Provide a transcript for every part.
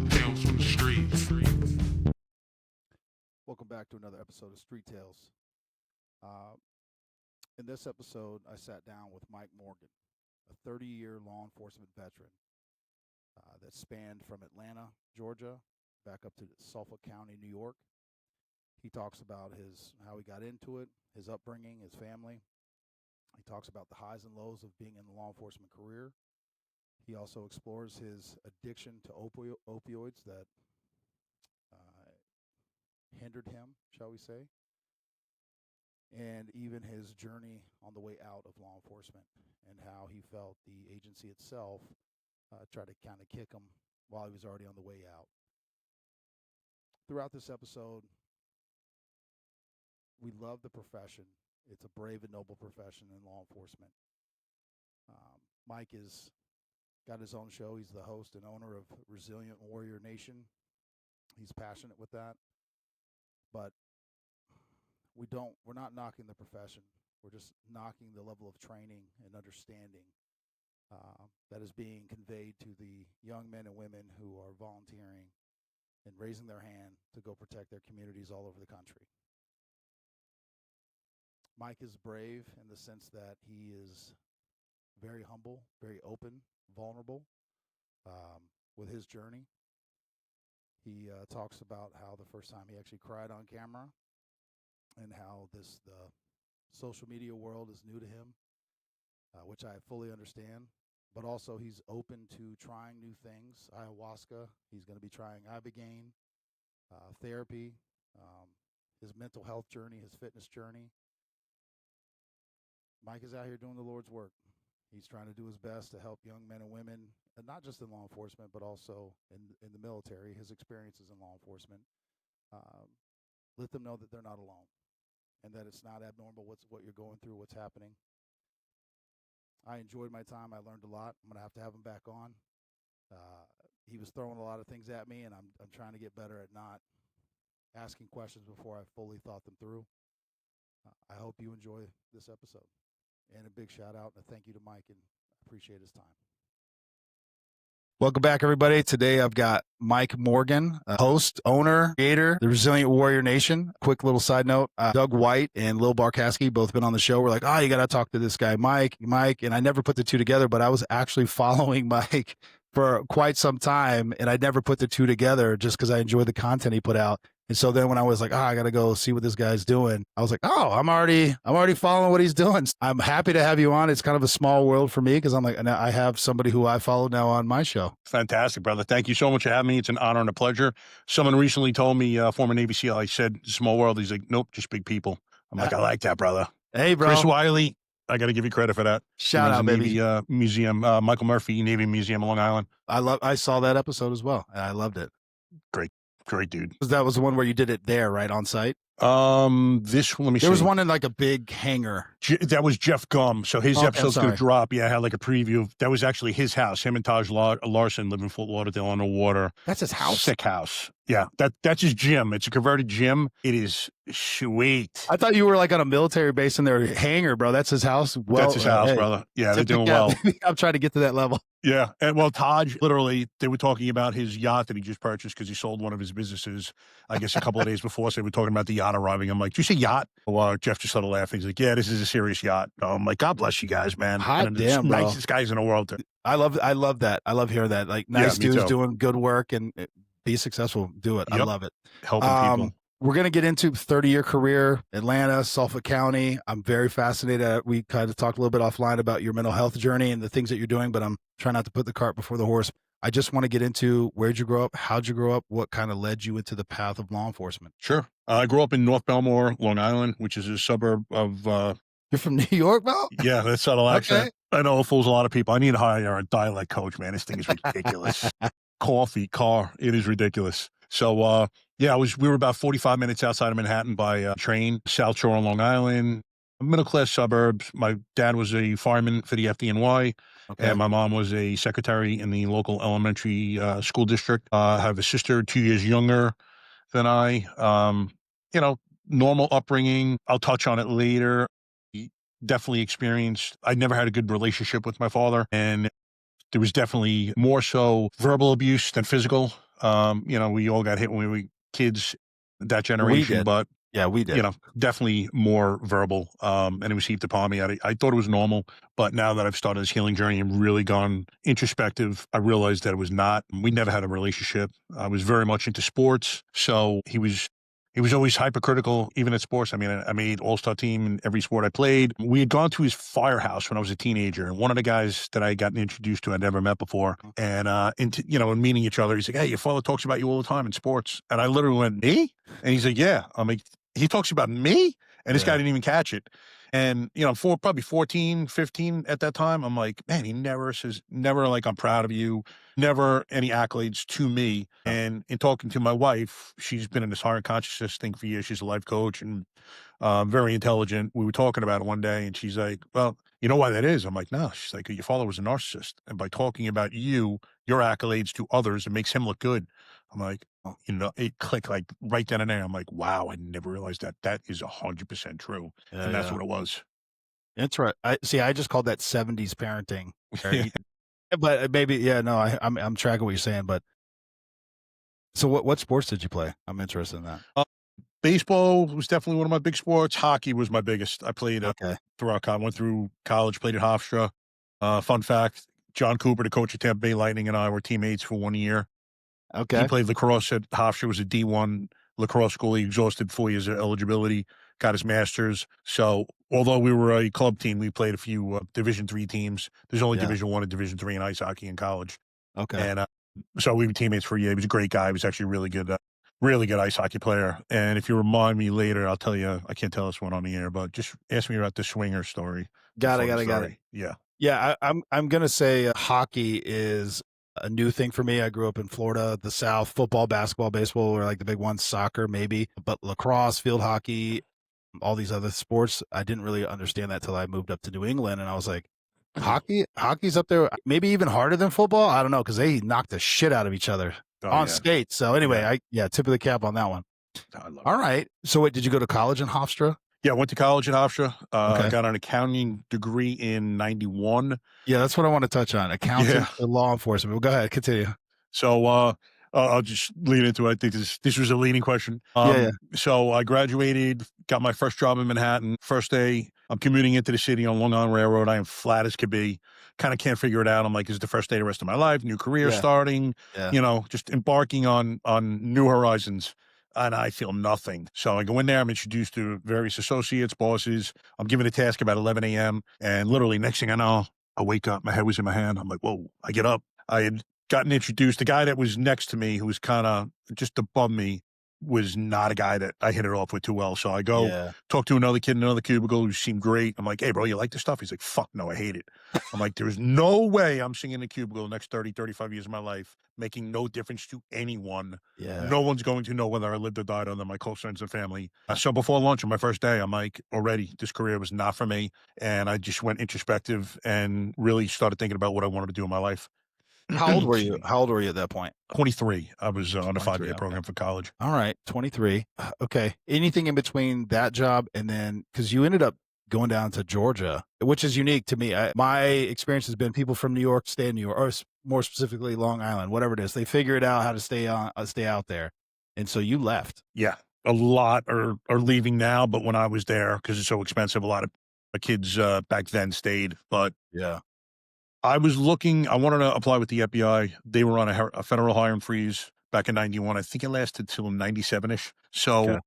Tales from the streets. Welcome back to another episode of Street Tales. In this episode, I sat down with Mike Morgan, a 30-year law enforcement veteran that spanned from Atlanta, Georgia, back up to Suffolk County, New York. He talks about how he got into it, his upbringing, his family. He talks about the highs and lows of being in the law enforcement career. He also explores his addiction to opioids that hindered him, shall we say, and even his journey on the way out of law enforcement and how he felt the agency itself tried to kind of kick him while he was already on the way out. Throughout this episode, we love the profession. It's a brave and noble profession in law enforcement. Mike has got his own show. He's the host and owner of Resilient Warrior Nation. He's passionate with that. But we're not knocking the profession. We're just knocking the level of training and understanding that is being conveyed to the young men and women who are volunteering and raising their hand to go protect their communities all over the country. Mike is brave in the sense that he is very humble, very open, vulnerable with his journey. He talks about how the first time he actually cried on camera and how the social media world is new to him, which I fully understand. But also he's open to trying new things. Ayahuasca, he's going to be trying ibogaine, therapy, his mental health journey, his fitness journey. Mike is out here doing the Lord's work. He's trying to do his best to help young men and women, and not just in law enforcement, but also in the military, his experiences in law enforcement. Let them know that they're not alone and that it's not abnormal what you're going through, what's happening. I enjoyed my time. I learned a lot. I'm going to have him back on. He was throwing a lot of things at me, and I'm trying to get better at not asking questions before I fully thought them through. I hope you enjoy this episode. And a big shout out and a thank you to Mike, and I appreciate his time. Welcome back, everybody. Today I've got Mike Morgan, host, owner, creator, the Resilient Warrior Nation. Quick little side note, Doug White and Lil Barkowski both been on the show. We're like, you got to talk to this guy, Mike. And I never put the two together, but I was actually following Mike for quite some time, and I never put the two together just because I enjoyed the content he put out. And so then when I was like, I got to go see what this guy's doing, I was like, I'm already following what he's doing. I'm happy to have you on. It's kind of a small world for me because I'm like, I have somebody who I follow now on my show. Fantastic, brother. Thank you so much for having me. It's an honor and a pleasure. Someone recently told me, former Navy SEAL, I said, small world. He's like, nope, just big people. I'm like, I like that, brother. Hey, bro. Chris Wiley, I got to give you credit for that. Shout out, baby. Navy Museum, Michael Murphy Navy Museum in Long Island. I saw that episode as well, and I loved it. Great dude. That was the one where you did it there, right, on site? Let me see. There was one in like a big hangar. That was Jeff Gum. So his episode's going to drop. Yeah, I had like a preview. That was actually his house. Him and Taj Larson live in Fort Lauderdale on the water. That's his house? Sick house. Yeah, that's his gym. It's a converted gym. It is sweet. I thought you were like on a military base in their hangar, bro. That's his house? Well, that's his house, brother. Yeah, they're doing well. I'm trying to get to that level. Yeah. And Taj, literally, they were talking about his yacht that he just purchased because he sold one of his businesses, I guess, a couple of days before. So they were talking about the yacht arriving. I'm like, did you say yacht? Well, Jeff just started laughing. He's like, yeah, this is a serious yacht. I'm like, God bless you guys, man. Hot damn, bro. Nicest guys in the world. I love that. I love hearing that. Like, nice dudes doing good work and be successful. Do it. Yep. I love it. Helping people. We're going to get into 30-year career, Atlanta, Suffolk County. I'm very fascinated. We kind of talked a little bit offline about your mental health journey and the things that you're doing, but I'm trying not to put the cart before the horse. I just want to get into where'd you grow up? How'd you grow up? What kind of led you into the path of law enforcement? Sure. I grew up in North Belmore, Long Island, which is a suburb of... You're from New York, Bro? Yeah, that's subtle accent. Okay. I know it fools a lot of people. I need to hire a dialect coach, man. This thing is ridiculous. Coffee, car, it is ridiculous. So, we were about 45 minutes outside of Manhattan by train, South Shore on Long Island, middle-class suburbs. My dad was a fireman for the FDNY, and my mom was a secretary in the local elementary school district. I have a sister 2 years younger than I. Normal upbringing. I'll touch on it later. definitely experienced, I never had a good relationship with my father. And there was definitely more so verbal abuse than physical. We all got hit when we were kids, that We generation, did. but Yeah, we did. definitely more verbal. And it was heaped upon me. I thought it was normal, but now that I've started this healing journey and really gone introspective, I realized that it was not. We never had a relationship. I was very much into sports. So he was always hypercritical, even at sports. I mean, I made all-star team in every sport I played. We had gone to his firehouse when I was a teenager, and one of the guys that I had gotten introduced to I'd never met before, and in meeting each other, he's like, "Hey, your father talks about you all the time in sports," and I literally went, "Me?" And he's like, "Yeah." I'm like, "He talks about me?" And this guy Yeah. didn't even catch it. And, probably 14, 15 at that time, I'm like, man, he never says, never like, I'm proud of you, never any accolades to me. Yeah. And in talking to my wife, she's been in this higher consciousness thing for years. She's a life coach and very intelligent. We were talking about it one day and she's like, well, you know why that is? I'm like, no. She's like, your father was a narcissist. And by talking about you, your accolades to others, it makes him look good. I'm like, Oh, it clicked like right then and there. I'm like, wow, I never realized that. That is 100% true. yeah, And that's yeah. what it was. That's right. I just called that 70s parenting. Where Yeah. you but maybe yeah, no, I'm tracking what you're saying, but so what sports did you play? I'm interested in that. Baseball was definitely one of my big sports. Hockey was my biggest. I played Okay. throughout college, went through college, played at Hofstra. Fun fact, John Cooper, the coach of Tampa Bay Lightning, and I were teammates for 1 year. He Okay. played lacrosse at Hofstra, was a D1 lacrosse school. He exhausted 4 years of eligibility, got his master's. So although we were a club team, we played a few Division III teams. There's only Yeah. Division I and Division III in ice hockey in college. Okay. And so we were teammates for a year. He was a great guy. He was actually a really good ice hockey player. And if you remind me later, I'll tell you, I can't tell this one on the air, but just ask me about the swinger story. It's a Got it, funny got it. story. Yeah. Yeah, I'm gonna say hockey is a new thing for me. I grew up in Florida, the South. Football, basketball, baseball were like the big ones. Soccer, maybe, but lacrosse, field hockey, all these other sports, I didn't really understand that till I moved up to New England, and I was like, hockey's up there, maybe even harder than football. I don't know because they knock the shit out of each other Oh, on yeah. skates. So anyway, Yeah. tip of the cap on that one. I love All it. right. So wait, did you go to college in Hofstra? Yeah, I went to college at Hofstra. Okay. Got an accounting degree in 91. Yeah, that's what I want to touch on. Accounting Yeah. for law enforcement. Well, go ahead, continue. So I'll just lead into it. I think this was a leading question. Yeah. So I graduated, got my first job in Manhattan. First day, I'm commuting into the city on Long Island Railroad. I am flat as could be. Kind of can't figure it out. I'm like, is it the first day of the rest of my life? New career Yeah. starting. Yeah. Just embarking on new horizons. And I feel nothing. So I go in there. I'm introduced to various associates, bosses. I'm given a task about 11 a.m. And literally, next thing I know, I wake up. My head was in my hand. I'm like, whoa. I get up. I had gotten introduced. The guy that was next to me, who was kind of just above me, was not a guy that I hit it off with too well. So I go Yeah. talk to another kid in another cubicle who seemed great. I'm like, hey, bro, you like this stuff? He's like, fuck no, I hate it. I'm like, there's no way I'm sitting in a cubicle the next 30, 35 years of my life, making no difference to anyone. Yeah. No one's going to know whether I lived or died other than my close friends and family. So before lunch on my first day, I'm like, already, this career was not for me. And I just went introspective and really started thinking about what I wanted to do in my life. How old were Excuse you? me. How old were you at that point? 23. I was on a 23, 5-year okay. program for college. All right, 23. Okay. Anything in between that job and then, because you ended up going down to Georgia, which is unique to me. My experience has been people from New York stay in New York, or more specifically Long Island, whatever it is. They figure it out how to stay out there, and so you left. Yeah. A lot are leaving now, but when I was there, because it's so expensive, a lot of kids back then stayed. But Yeah. I was looking, I wanted to apply with the FBI. They were on a federal hiring freeze back in 91. I think it lasted till 97-ish. So Okay.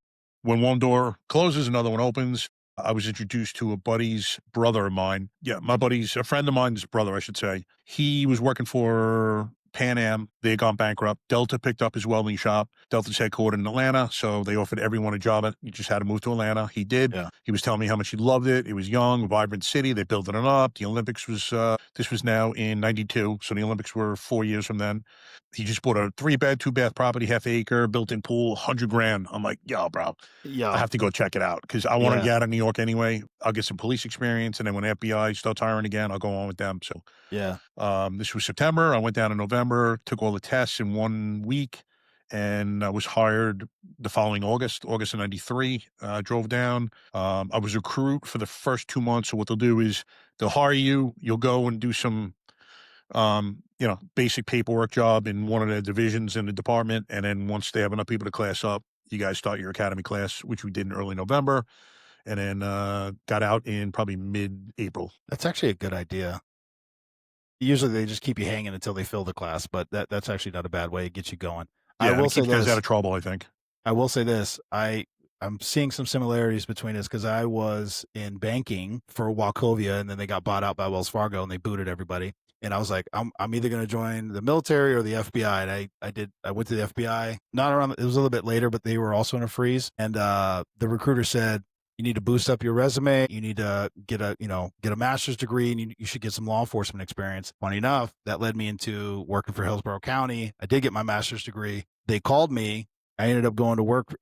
when one door closes, another one opens. I was introduced to a buddy's brother of mine. Yeah, a friend of mine's brother, I should say. He was working for Pan Am. They had gone bankrupt. Delta picked up his welding shop. Delta's headquartered in Atlanta, so they offered everyone a job. You just had to move to Atlanta. He did. Yeah. He was telling me how much he loved it. It was young, vibrant city. They built it up. The Olympics was, this was now in 92, so the Olympics were 4 years from then. He just bought a 3-bed, 2-bath property, half acre, built-in pool, $100,000. I'm like, yo, bro, Yeah. I have to go check it out because I want to get out of New York anyway. I'll get some police experience, and then when FBI starts hiring again, I'll go on with them. So Yeah. this was September. I went down in November, took all the tests in 1 week, and I was hired the following August of 93. Drove down. I was a recruit for the first 2 months. So what they'll do is they'll hire you. You'll go and do some, basic paperwork job in one of the divisions in the department. And then once they have enough people to class up, you guys start your academy class, which we did in early November, and then got out in probably mid-April. That's actually a good idea. Usually they just keep you hanging until they fill the class, but that's actually not a bad way. It gets you going. I Yeah, and will it say keeps guys out this. of trouble, I think. I will say this. I'm seeing some similarities between us because I was in banking for Wachovia, and then they got bought out by Wells Fargo, and they booted everybody. And I was like, I'm either going to join the military or the FBI. And I went to the FBI. Not around. It was a little bit later, but they were also in a freeze. And the recruiter said, you need to boost up your resume. You need to get a master's degree, and you should get some law enforcement experience. Funny enough, that led me into working for Hillsborough County. I did get my master's degree. They called me. I ended up going to work.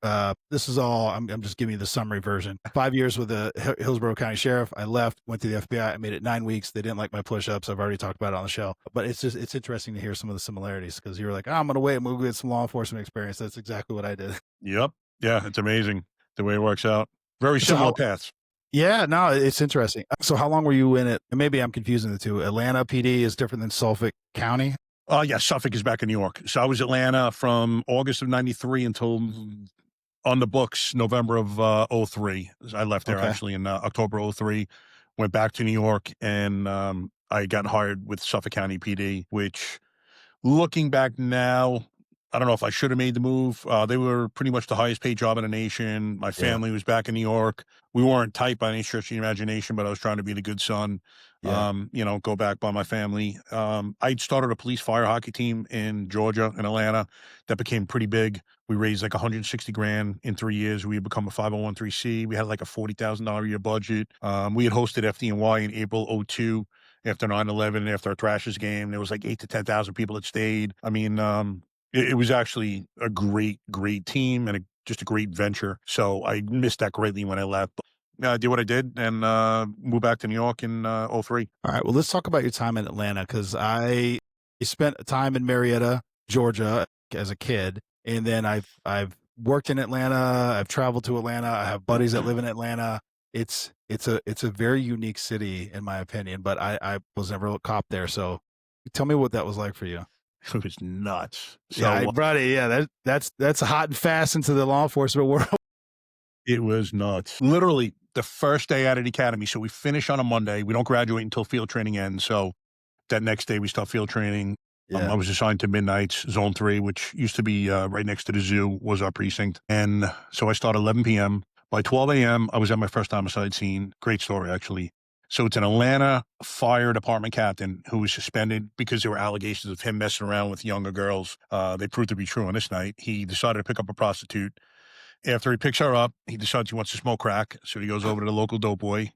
This is all, I'm just giving you the summary version. 5 years with the Hillsborough County Sheriff. I left, went to the FBI. I made it 9 weeks. They didn't like my push-ups. I've already talked about it on the show. But it's interesting to hear some of the similarities because you were like, I'm going to wait. I'm going to get some law enforcement experience. That's exactly what I did. Yep. Yeah, it's amazing the way it works out. Very similar paths. Yeah, no, it's interesting. So how long were you in it? And maybe I'm confusing the two. Atlanta PD is different than Suffolk County? Yeah, Suffolk is back in New York. So I was Atlanta from August of 93 until on the books November of 03. I left there actually in October 03, went back to New York, and I got hired with Suffolk County PD, which looking back now, I don't know if I should have made the move. They were pretty much the highest paid job in the nation. My family was back in New York. We weren't tight by any stretch of the imagination, but I was trying to be the good son, go back by my family. I started a police fire hockey team in Georgia and Atlanta that became pretty big. We raised like 160 grand in 3 years. We had become a 501c. We had like a $40,000 a year budget. We had hosted FDNY in April 02. After 9/11, after our Thrashers game, there was like 8 to 10,000 people that stayed. I mean, it was actually a great, great team and just a great venture. So I missed that greatly when I left. But I did what I did and moved back to New York in 03. All right. Well, let's talk about your time in Atlanta because I spent time in Marietta, Georgia as a kid. And then I've worked in Atlanta. I've traveled to Atlanta. I have buddies that live in Atlanta. It's a very unique city in my opinion, but I was never a cop there. So tell me what that was like for you. It was nuts. So, yeah, buddy. Yeah, that's hot and fast into the law enforcement world. It was nuts. Literally the first day out of the academy. So we finish on a Monday. We don't graduate until field training ends. So that next day we start field training. Yeah. I was assigned to Midnight's Zone 3, which used to be right next to the zoo, was our precinct. And so I started 11 p.m. By 12 a.m., I was at my first homicide scene. Great story, actually. So it's an Atlanta fire department captain who was suspended because there were allegations of him messing around with younger girls. They proved to be true on this night. He decided to pick up a prostitute. After he picks her up, he decides he wants to smoke crack. So he goes over to the local dope boy.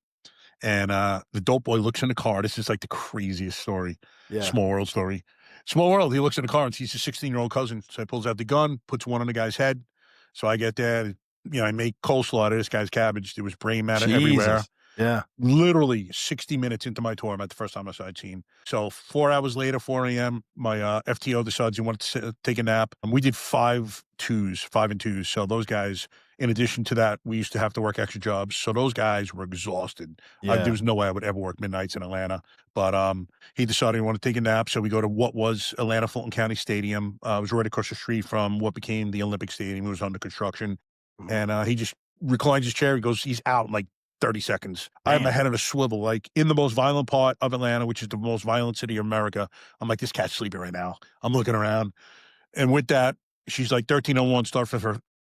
And the dope boy looks in the car. This is like the craziest story. Yeah. Small world story. Small world. He looks in the car and sees his 16-year-old cousin. So he pulls out the gun, puts one on the guy's head. So I get there. I make coleslaw out of this guy's cabbage. There was brain matter everywhere. Yeah. Literally 60 minutes into my tour, I'm at the first homicide scene. So 4 hours later, 4 a.m., my FTO decides he wanted to take a nap. And we did 5 and 2s. So those guys, in addition to that, we used to have to work extra jobs. So those guys were exhausted. Yeah. There was no way I would ever work midnights in Atlanta. But he decided he wanted to take a nap. So we go to what was Atlanta Fulton County Stadium. It was right across the street from what became the Olympic Stadium. It was under construction. And he just reclines his chair. He goes, he's out in like 30 seconds. I have my head on a swivel, like in the most violent part of Atlanta, which is the most violent city of America. I'm like, this cat's sleeping right now. I'm looking around. And with that, she's like 1301, start for a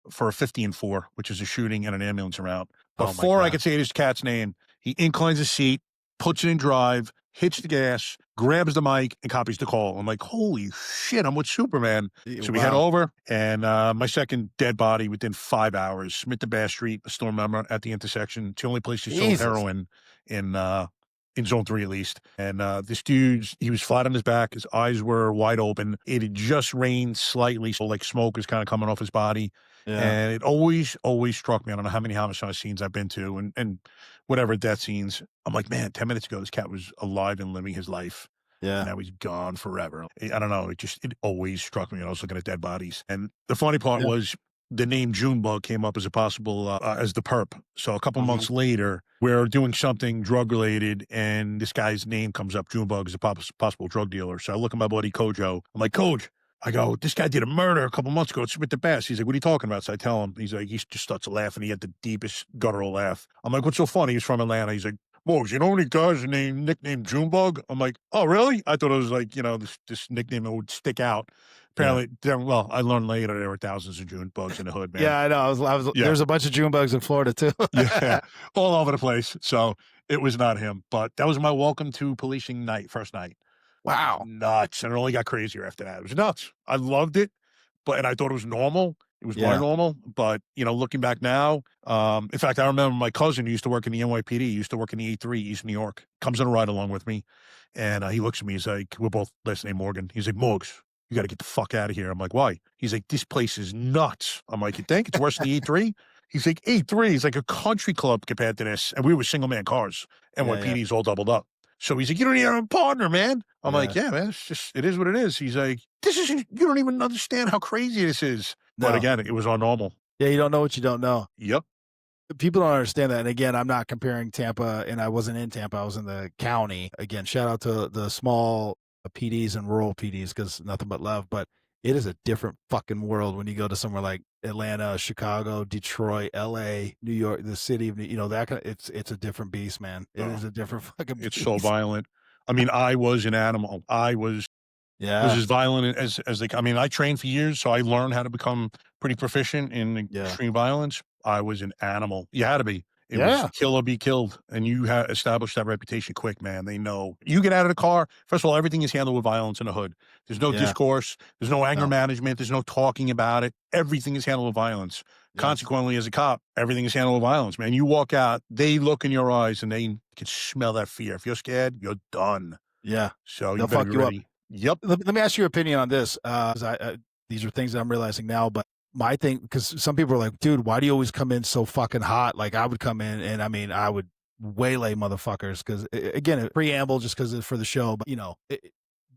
50-4, which is a shooting and an ambulance route. Before I could say this cat's name, he inclines his seat, puts it in drive, hits the gas, grabs the mic, and copies the call. I'm like, holy shit, I'm with Superman. So we head over, and my second dead body within 5 hours, Smith to Bass Street, a storm member at the intersection. It's the only place he sold heroin in Zone 3 at least. And this dude, he was flat on his back. His eyes were wide open. It had just rained slightly, so like smoke was kind of coming off his body. Yeah. And it always struck me. I don't know how many homicide scenes I've been to and whatever death scenes. I'm like, man, 10 minutes ago, this cat was alive and living his life. Yeah. And now he's gone forever. I don't know. It always struck me when I was looking at dead bodies. And the funny part was the name Junebug came up as a possible, as the perp. So a couple months later, we're doing something drug related and this guy's name comes up, Junebug, as a possible drug dealer. So I look at my buddy Kojo. I'm like, Koj, I go, this guy did a murder a couple months ago. It's with the best. He's like, what are you talking about? So I tell him, he's like, he just starts laughing. He had the deepest guttural laugh. I'm like, what's so funny? He's from Atlanta. He's like, Morgs, you know any guys nicknamed Junebug? I'm like, oh, really? I thought it was like, this nickname that would stick out. Apparently, well, I learned later there were thousands of Junebugs in the hood, man. Yeah, I know. There's a bunch of Junebugs in Florida too. Yeah, all over the place. So it was not him. But that was my welcome to policing night, first night. Wow. Nuts. And it only got crazier after that. It was nuts. I loved it, and I thought it was normal. It was my normal, but looking back now, in fact, I remember my cousin who used to work in the NYPD, used to work in the E3, East New York, comes on a ride along with me, and he looks at me, he's like, we're both last name Morgan. He's like, Morgs, you got to get the fuck out of here. I'm like, why? He's like, this place is nuts. I'm like, you think it's worse than the E3? He's like, E3 is like a country club compared to this, and we were single man cars. NYPD's all doubled up. So he's like, you don't even have a partner, man. I'm like, yeah, man, it is what it is. He's like, you don't even understand how crazy this is. No. But again, it was our normal. Yeah, you don't know what you don't know. Yep. People don't understand that. And again, I'm not comparing Tampa, and I wasn't in Tampa. I was in the county. Again, shout out to the small PDs and rural PDs because nothing but love. But it is a different fucking world when you go to somewhere like Atlanta, Chicago, Detroit, LA, New York, the city of, that kind of, it's a different beast, man. It is a different fucking beast. It's so violent. I mean, I was an animal. I was as violent as they. I mean, I trained for years, so I learned how to become pretty proficient in extreme violence. I was an animal. You had to be. It was kill or be killed, and you established that reputation quick, man. They know. You get out of the car, first of all, everything is handled with violence in the hood. There's no discourse. There's no anger management. There's no talking about it. Everything is handled with violence. Yes. Consequently, as a cop, everything is handled with violence, man. You walk out, they look in your eyes, and they can smell that fear. If you're scared, you're done. Yeah. So they'll fuck you up. Yep. Let me ask you your opinion on this. These are things that I'm realizing now, but my thing, because some people are like, dude, why do you always come in so fucking hot? Like I would come in and I would waylay motherfuckers because again, a preamble just because it's for the show, but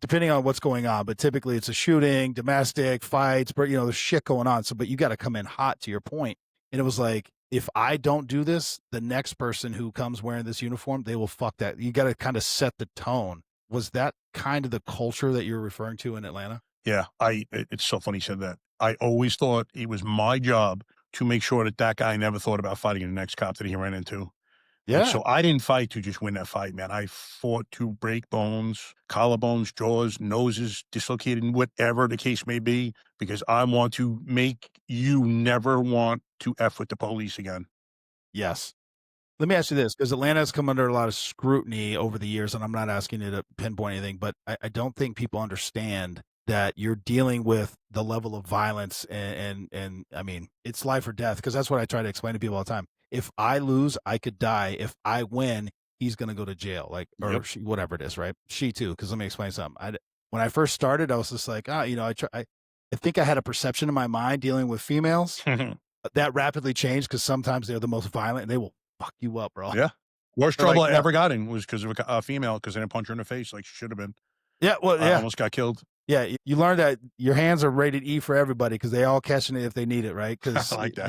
depending on what's going on, but typically it's a shooting, domestic fights, but there's shit going on. So, but you got to come in hot to your point. And it was like, if I don't do this, the next person who comes wearing this uniform, they will fuck that. You got to kind of set the tone. Was that kind of the culture that you're referring to in Atlanta? Yeah, it's so funny you said that. I always thought it was my job to make sure that guy never thought about fighting the next cop that he ran into. Yeah. So I didn't fight to just win that fight, man. I fought to break bones, collarbones, jaws, noses, dislocated, whatever the case may be, because I want to make you never want to F with the police again. Yes. Let me ask you this, because Atlanta has come under a lot of scrutiny over the years, and I'm not asking you to pinpoint anything, but I don't think people understand that you're dealing with the level of violence and I mean, it's life or death, because that's what I try to explain to people all the time. If I lose, I could die. If I win, he's going to go to jail, or she, whatever it is, right? She too, because let me explain something. When I first started, I was just like, I think I had a perception in my mind dealing with females. That rapidly changed because sometimes they're the most violent and they will fuck you up, bro. Yeah. Worst trouble I ever got in was because of a female, because I didn't punch her in the face like she should have been. Yeah, well, I almost got killed. Yeah, you learn that your hands are rated E for everybody because they all catching it if they need it, right? Because like that.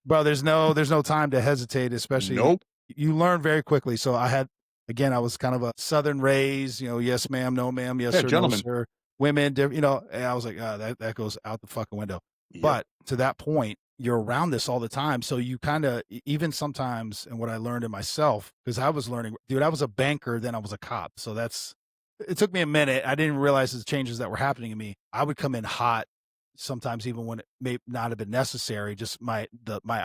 But there's no time to hesitate, especially. Nope. You learn very quickly. So I was kind of a Southern raised, yes ma'am, no ma'am, yes sir, gentlemen. no sir, women, and I was like, that goes out the fucking window. Yep. But to that point, you're around this all the time. So you kind of, even sometimes, and what I learned in myself, because I was learning, dude, I was a banker, then I was a cop. So it took me a minute. I didn't realize the changes that were happening to me. I would come in hot, sometimes even when it may not have been necessary. Just I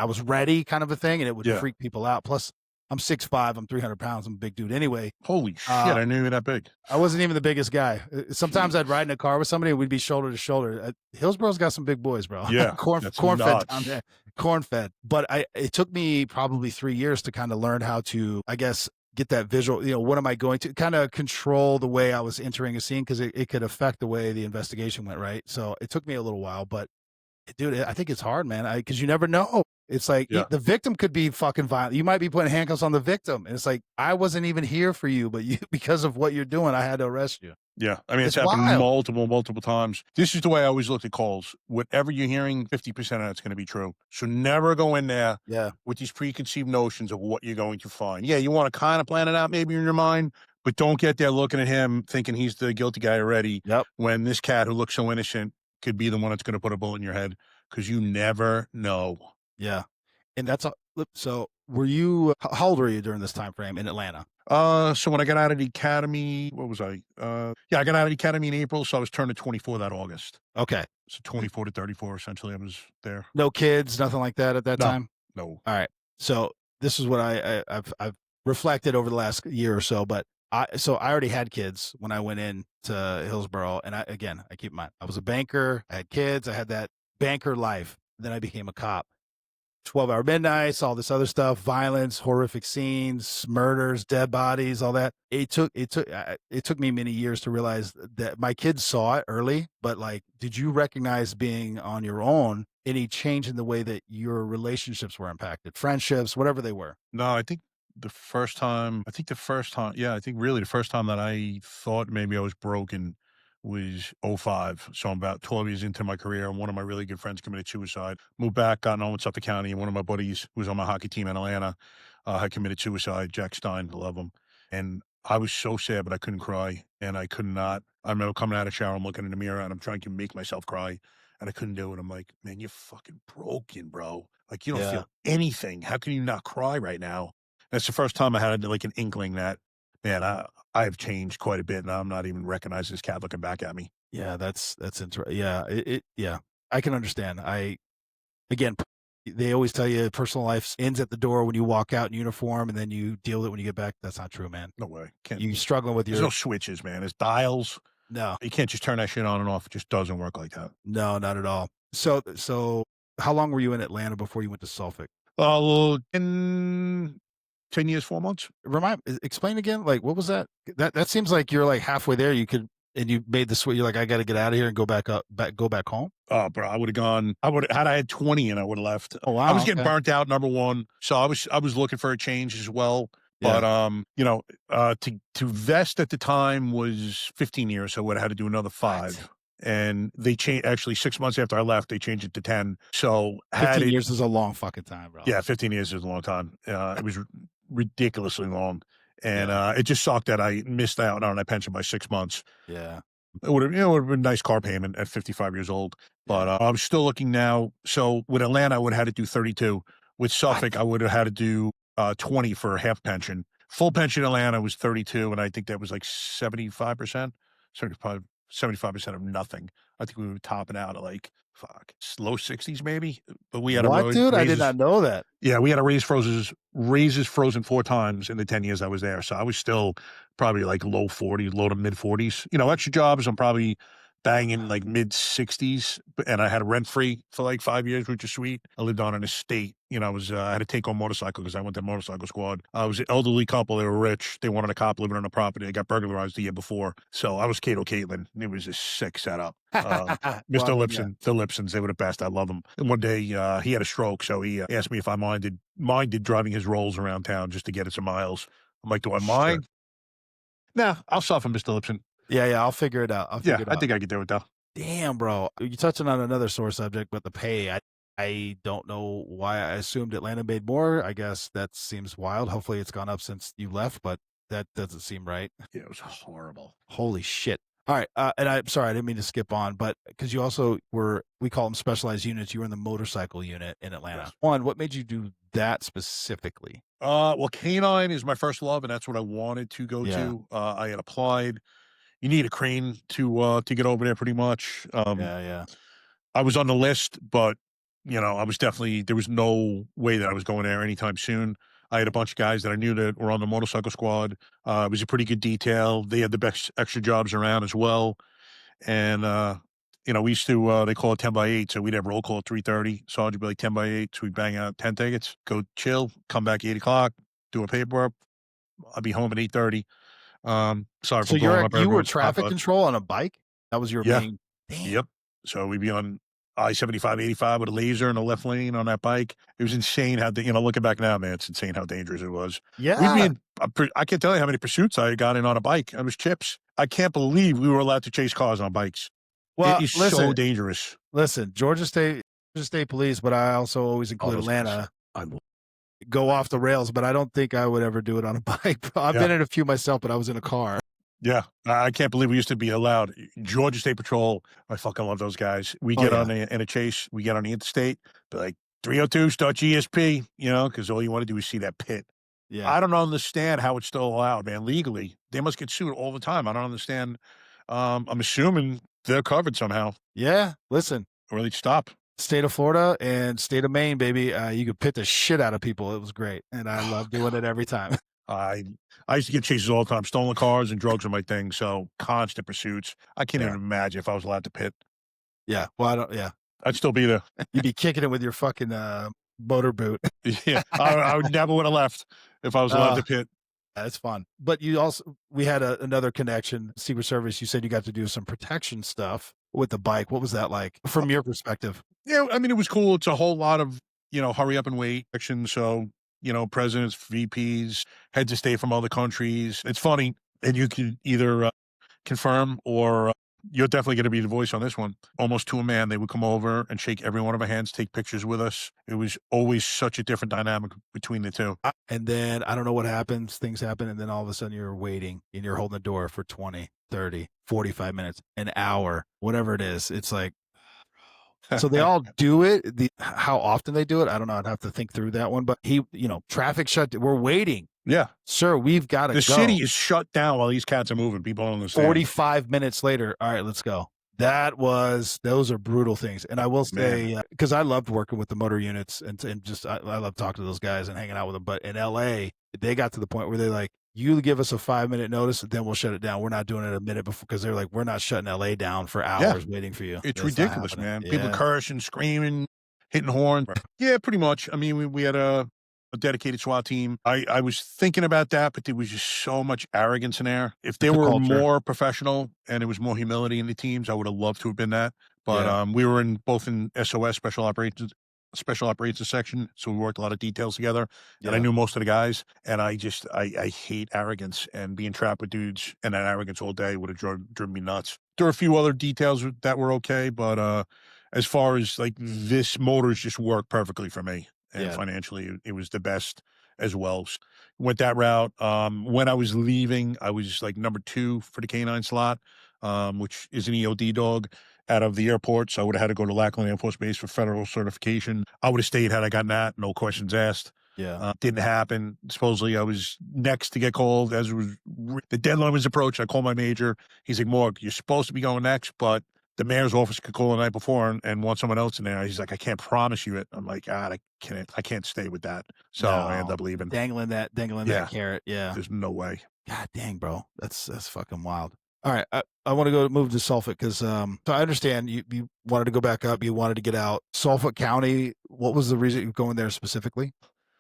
was ready kind of a thing, and it would freak people out. Plus, I'm 6'5", I'm 300 pounds, I'm a big dude anyway. Holy shit, I knew you were that big. I wasn't even the biggest guy. Sometimes I'd ride in a car with somebody and we'd be shoulder to shoulder. Hillsboro's got some big boys, bro. Yeah. corn-fed down there. Corn-fed. But it took me probably 3 years to kind of learn how to, I guess, get that visual, what am I going to kind of control the way I was entering a scene, because it could affect the way the investigation went, right? So it took me a little while, but dude, I think it's hard, man, because you never know. It's like Yeah. the victim could be fucking violent. You might be putting handcuffs on the victim. And it's like, I wasn't even here for you, but you, because of what you're doing, I had to arrest you. Yeah. I mean, it's It's happened wild. multiple times. This is the way I always look at calls. Whatever you're hearing, 50% of that's going to be true. So never go in there Yeah. with these preconceived notions of what you're going to find. Yeah, you want to kind of plan it out maybe in your mind, but don't get there looking at him thinking he's the guilty guy already. Yep. When this cat who looks so innocent could be the one that's going to put a bullet in your head, because you never know. Yeah. And that's so were you, how old were you during this time frame in Atlanta? So when I got out of the academy, what was I? Yeah, I got out of the academy in April, so I was turning 24 that August. Okay. So 24 to 34, essentially, I was there. No kids, nothing like that at that No. time? No. All right. So this is what I've reflected over the last year or so, but I already had kids when I went in to Hillsborough. And I keep in mind, I was a banker, I had kids, I had that banker life. Then I became a cop. 12-hour midnights, all this other stuff, violence, horrific scenes, murders, dead bodies, all that. It took me many years to realize that my kids saw it early, but like, did you recognize being on your own any change in the way that your relationships were impacted, friendships, whatever they were? No, I think the first time, yeah, I think really the first time that I thought maybe I was broken was '05. So I'm about 12 years into my career, and one of my really good friends committed suicide. Moved back, got home in Suffolk County, and one of my buddies who was on my hockey team in Atlanta had committed suicide. Jack Stein, I love him. And I was so sad, but I couldn't cry, and I could not. I remember coming out of the shower, I'm looking in the mirror, and I'm trying to make myself cry, and I couldn't do it. I'm like, man, you're fucking broken, bro. Like, you don't Yeah. feel anything. How can you not cry right now? That's the first time I had like an inkling that, man, I've changed quite a bit, and I'm not even recognizing this cat looking back at me. Yeah, that's interesting. Yeah, yeah, I can understand. Again, they always tell you personal life ends at the door when you walk out in uniform, and then you deal with it when you get back. That's not true, man. No way. Can't. You struggling with There's your no switches, man. There's dials. no, You can't just turn that shit on and off. It just doesn't work like that. no, not at all. So how long were you in Atlanta before you went to Suffolk? Well, in 10 years, 4 months. Explain again. Like, what was that? That seems like you're like halfway there. And you made the switch. You're like, I got to get out of here and go back home. Oh, bro, I would have gone. Had I had 20 and I would have left. Oh, wow. I was getting burnt out, number one. So I was looking for a change as well. But to vest at the time was 15 years, so I would have had to do another 5. What? And they changed, actually 6 months after I left, they changed it to 10. So 15 years is a long fucking time, bro. Yeah, 15 years is a long time. It was ridiculously long. And it just sucked that I missed out on that pension by 6 months. Yeah. It would have been a nice car payment at 55 years old. But I'm still looking now. So with Atlanta, I would have had to do 32. With Suffolk, I would have had to do 20 for half pension. Full pension in Atlanta was 32, and I think that was like 75%, 75% of nothing. I think we were topping out at like, low 60s maybe. But we had dude? I did not know that. Yeah, we had to raises frozen 4 times in the 10 years I was there. So I was still probably like low 40s, low to mid 40s. Extra jobs, I'm probably banging like mid 60s, and I had rent free for like 5 years, which is sweet. I lived on an estate. I had to take on motorcycle because I went to motorcycle squad. I was an elderly couple. They were rich. They wanted a cop living on the property. I got burglarized the year before. So I was Kato Caitlin. It was a sick setup. Mr. Lipson, the Lipsons, they were the best. I love them. And one day he had a stroke. So he asked me if I minded driving his rolls around town just to get it some miles. I'm like, do I mind? Nah, I'll suffer, Mr. Lipson. Yeah, I'll figure it out. I think I could do it though. Damn, bro. You're touching on another sore subject, but the pay. I don't know why I assumed Atlanta made more. I guess that seems wild. Hopefully it's gone up since you left, but that doesn't seem right. Yeah, it was horrible. Holy shit. All right. And I'm sorry, I didn't mean to skip on, but because you also we call them specialized units. You were in the motorcycle unit in Atlanta. Yes. One, what made you do that specifically? Well, canine is my first love, and that's what I wanted to go to. I had applied. You need a crane to get over there pretty much. I was on the list, but I was definitely, there was no way that I was going there anytime soon. I had a bunch of guys that I knew that were on the motorcycle squad. It was a pretty good detail. They had the best extra jobs around as well. And, we used to, they call it 10 by 8. So we'd have roll call at 3:30. So I'd be like 10 by 8. So we'd bang out 10 tickets, go chill, come back 8 o'clock, do a paperwork. I'd be home at 8:30. Sorry for blowing up. You were traffic control on a bike? That was your main. Damn. Yep. So we'd be on I-75, 85 with a laser in the left lane on that bike. It was insane how, looking back now, man, it's insane how dangerous it was. We'd be Yeah. I can't tell you how many pursuits I got in on a bike. I was chips. I can't believe we were allowed to chase cars on bikes. Well, It is so listen, dangerous. Georgia State Police, but I also always include those guys. Atlanta. I will. Go off the rails, but I don't think I would ever do it on a bike. I've Yeah. been in a few myself, but I was in a car. Yeah, I can't believe we used to be allowed. Georgia State Patrol, I fucking love those guys. We Oh, get yeah. on in a chase, we get on the interstate, but like 302 start GSP, because all you want to do is see that pit. Yeah. I don't understand how it's still allowed, man. Legally, they must get sued all the time. I don't understand. I'm assuming they're covered somehow, Yeah. Listen, or they stop. state of Florida and state of Maine, baby. You could pit the shit out of people. It was great, and I love doing it every time. I used to get chases all the time. Stolen cars and drugs are my thing. So constant pursuits. I can't Yeah. even imagine if I was allowed to pit. Yeah. Well, I don't. Yeah. I'd still be there. You'd be kicking it with your fucking motor boot. Yeah, I would never would have left if I was allowed to pit. That's fun. But we had another connection, Secret Service. You said you got to do some protection stuff with the bike. What was that like from your perspective? Yeah, I mean, it was cool. It's a whole lot of, hurry up and wait action. So, presidents, VPs, heads of state from other countries. It's funny. And you can either confirm or you're definitely going to be the voice on this one. Almost to a man, they would come over and shake every one of our hands, take pictures with us. It was always such a different dynamic between the two. And then I don't know what happens. Things happen. And then all of a sudden you're waiting and you're holding the door for 20, 30, 45 minutes, an hour, whatever it is. It's like, so they all do it. How often they do it, I don't know. I'd have to think through that one. But traffic shut. We're waiting. Yeah. Sir, we've got to go. The city is shut down while these cats are moving. People don't understand. 45 minutes later. All right, let's go. Those are brutal things. And I will say, because I loved working with the motor units and just, I love talking to those guys and hanging out with them. But in LA, they got to the point where they're like, you give us a 5-minute notice, then we'll shut it down. We're not doing it a minute before, because they're like, we're not shutting LA down for hours waiting for you. It's ridiculous, man. Yeah. People cursing, screaming, hitting horn. Yeah, pretty much. I mean, we had a dedicated SWAT team. I was thinking about that, but there was just so much arrogance in there. If they were more professional and there was more humility in the teams, I would have loved to have been that. But we were both in SOS, Special Operations section, so we worked a lot of details together. And I knew most of the guys. And I hate arrogance, and being trapped with dudes and that arrogance all day would have driven me nuts. There are a few other details that were okay, but as far as like this, motors just worked perfectly for me. And financially, it was the best as well. Went that route. When I was leaving, I was like number 2 for the canine slot, which is an EOD dog out of the airport. So I would have had to go to Lackland Air Force Base for federal certification. I would have stayed had I gotten that. No questions asked. Yeah. Didn't happen. Supposedly I was next to get called as the deadline was approached. I called my major. He's like, Morg, you're supposed to be going next, but the mayor's office could call the night before and want someone else in there. He's like, I can't promise you it. I'm like, I can't stay with that. So I ended up leaving. Dangling that carrot. Yeah. There's no way. God dang, bro. That's fucking wild. All right. I want to move to Suffolk because so I understand you wanted to go back up. You wanted to get out. Suffolk County, what was the reason you're going there specifically?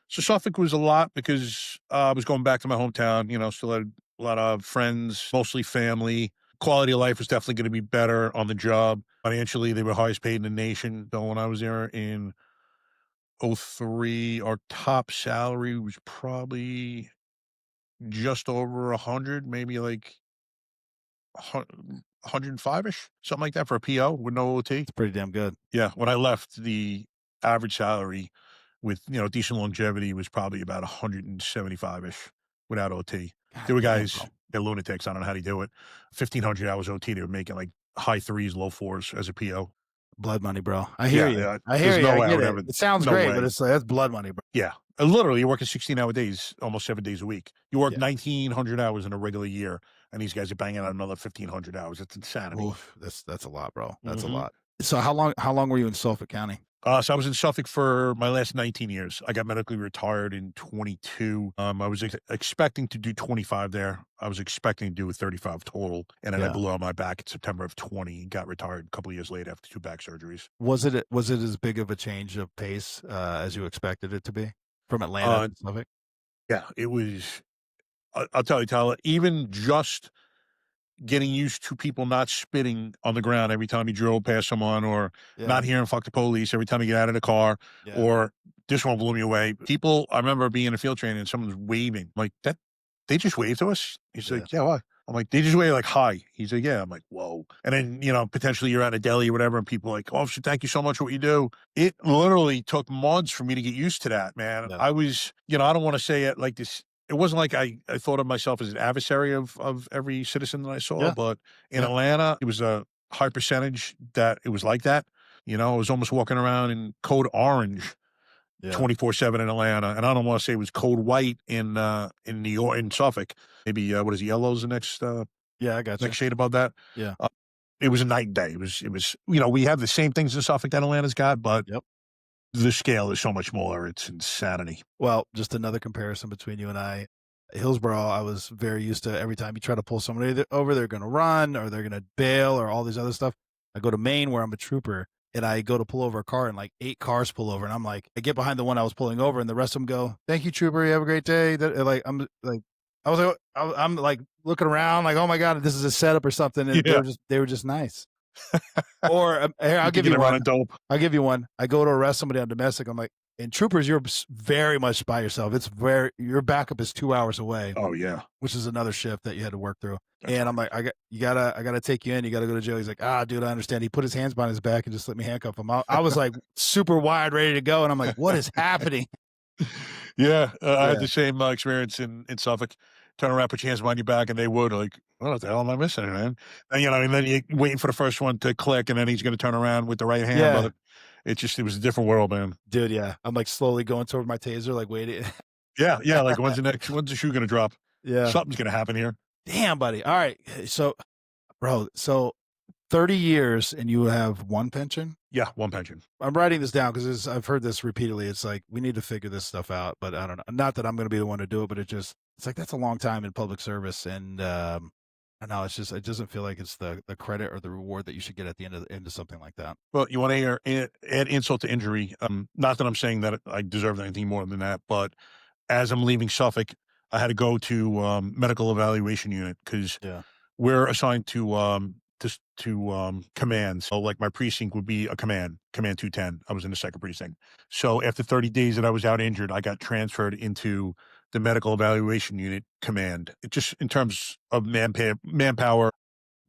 So Suffolk was a lot because I was going back to my hometown, still had a lot of friends, mostly family. Quality of life was definitely going to be better on the job. Financially, they were highest paid in the nation. So when I was there in 2003, our top salary was probably just over 100, maybe like 105-ish, something like that for a PO with no OT. It's pretty damn good. Yeah. When I left, the average salary with, decent longevity was probably about 175-ish without OT. There were guys, they're lunatics. I don't know how they do it. 1,500 hours OT, they were making like high 3s, low 4s as a PO. Blood money, bro. I hear you. Yeah, I hear you. No I get it. It sounds great, but it's like, that's blood money, bro. Yeah. Literally, you're working 16-hour days, almost 7 days a week. You work 1,900 hours in a regular year, and these guys are banging out another 1,500 hours. It's insanity. Oof, that's a lot, bro. That's a lot. So how long were you in Suffolk County? So I was in Suffolk for my last 19 years. I got medically retired in 22. I was expecting to do 25 there. I was expecting to do a 35 total. And then I blew out my back in September of 20 and got retired a couple of years later after 2 back surgeries. Was it as big of a change of pace as you expected it to be from Atlanta to Suffolk? Yeah, it was. I'll tell you, Tyler, even just getting used to people not spitting on the ground every time you drove past someone, or Yeah. not hearing "fuck the police" every time you get out of the car, Yeah. or this one blew me away. People, I remember being in a field training and someone's waving, like, that they just waved to us? He's Yeah. like, "Yeah, what?" I'm like, "They just wave like, hi." He's like, "Yeah." I'm like, "Whoa." And then, potentially you're at a deli or whatever, and people are like, "Officer, thank you so much for what you do." It literally took months for me to get used to that, man. Yeah. I was, I don't wanna say it like this. It wasn't like I thought of myself as an adversary of every citizen that I saw, Yeah. but in Yeah. Atlanta, it was a high percentage that it was like that. I was almost walking around in code orange Yeah. 24/7 in Atlanta, and I don't wanna say it was code white in New York, in Suffolk. Maybe, what is it, yellow's the Yeah, I got you. next shade above that? Yeah. Uh, it was a night and day. It was we have the same things in Suffolk that Atlanta's got, but Yep. the scale is so much more. It's insanity. Well, just another comparison between you and I. Hillsborough, I was very used to every time you try to pull somebody over, they're going to run or they're going to bail or all these other stuff. I go to Maine where I'm a trooper and I go to pull over a car and like 8 cars pull over. And I'm like, I get behind the one I was pulling over and the rest of them go, "Thank you, trooper. You have a great day." Like, I was like, I'm like looking around like, oh my God, this is a setup or something. And Yeah. they were just nice. Or here, I'll give you Around one. a dope. I'll give you one. I go to arrest somebody on domestic. I'm like, in troopers, you're very much by yourself. Your backup is 2 hours away, Oh, yeah. which is another shift that you had to work through. That's And right. I'm like, I gotta take you in. You gotta go to jail. He's like, dude, I understand. He put his hands behind his back and just let me handcuff him. I was like super wide, ready to go. And I'm like, what is happening? Yeah, I had Yeah. the same, experience in Suffolk. Turn around, put your hands behind your back, and they would, like, "What the hell am I missing, man?" And then you waiting for the first one to click, and then he's gonna turn around with the right hand, Yeah. but it was a different world, man. Dude, yeah. I'm like slowly going toward my taser, like waiting. Yeah, yeah, like, when's the shoe gonna drop? Yeah. Something's gonna happen here. Damn, buddy. All right. So, bro, 30 years and you have one pension? Yeah, one pension. I'm writing this down because I've heard this repeatedly. It's like we need to figure this stuff out, but I don't know. Not that I'm going to be the one to do it, but it's like that's a long time in public service, and I know it doesn't feel like it's the credit or the reward that you should get at the end of something like that. Well, you wanna hear add insult to injury, not that I'm saying that I deserve anything more than that, but as I'm leaving Suffolk, I had to go to, medical evaluation unit because Yeah, we're assigned to command. So, like, my precinct would be a command 210. I was in the second precinct. So after 30 days that I was out injured, I got transferred into the medical evaluation unit command. It just in terms of manpower,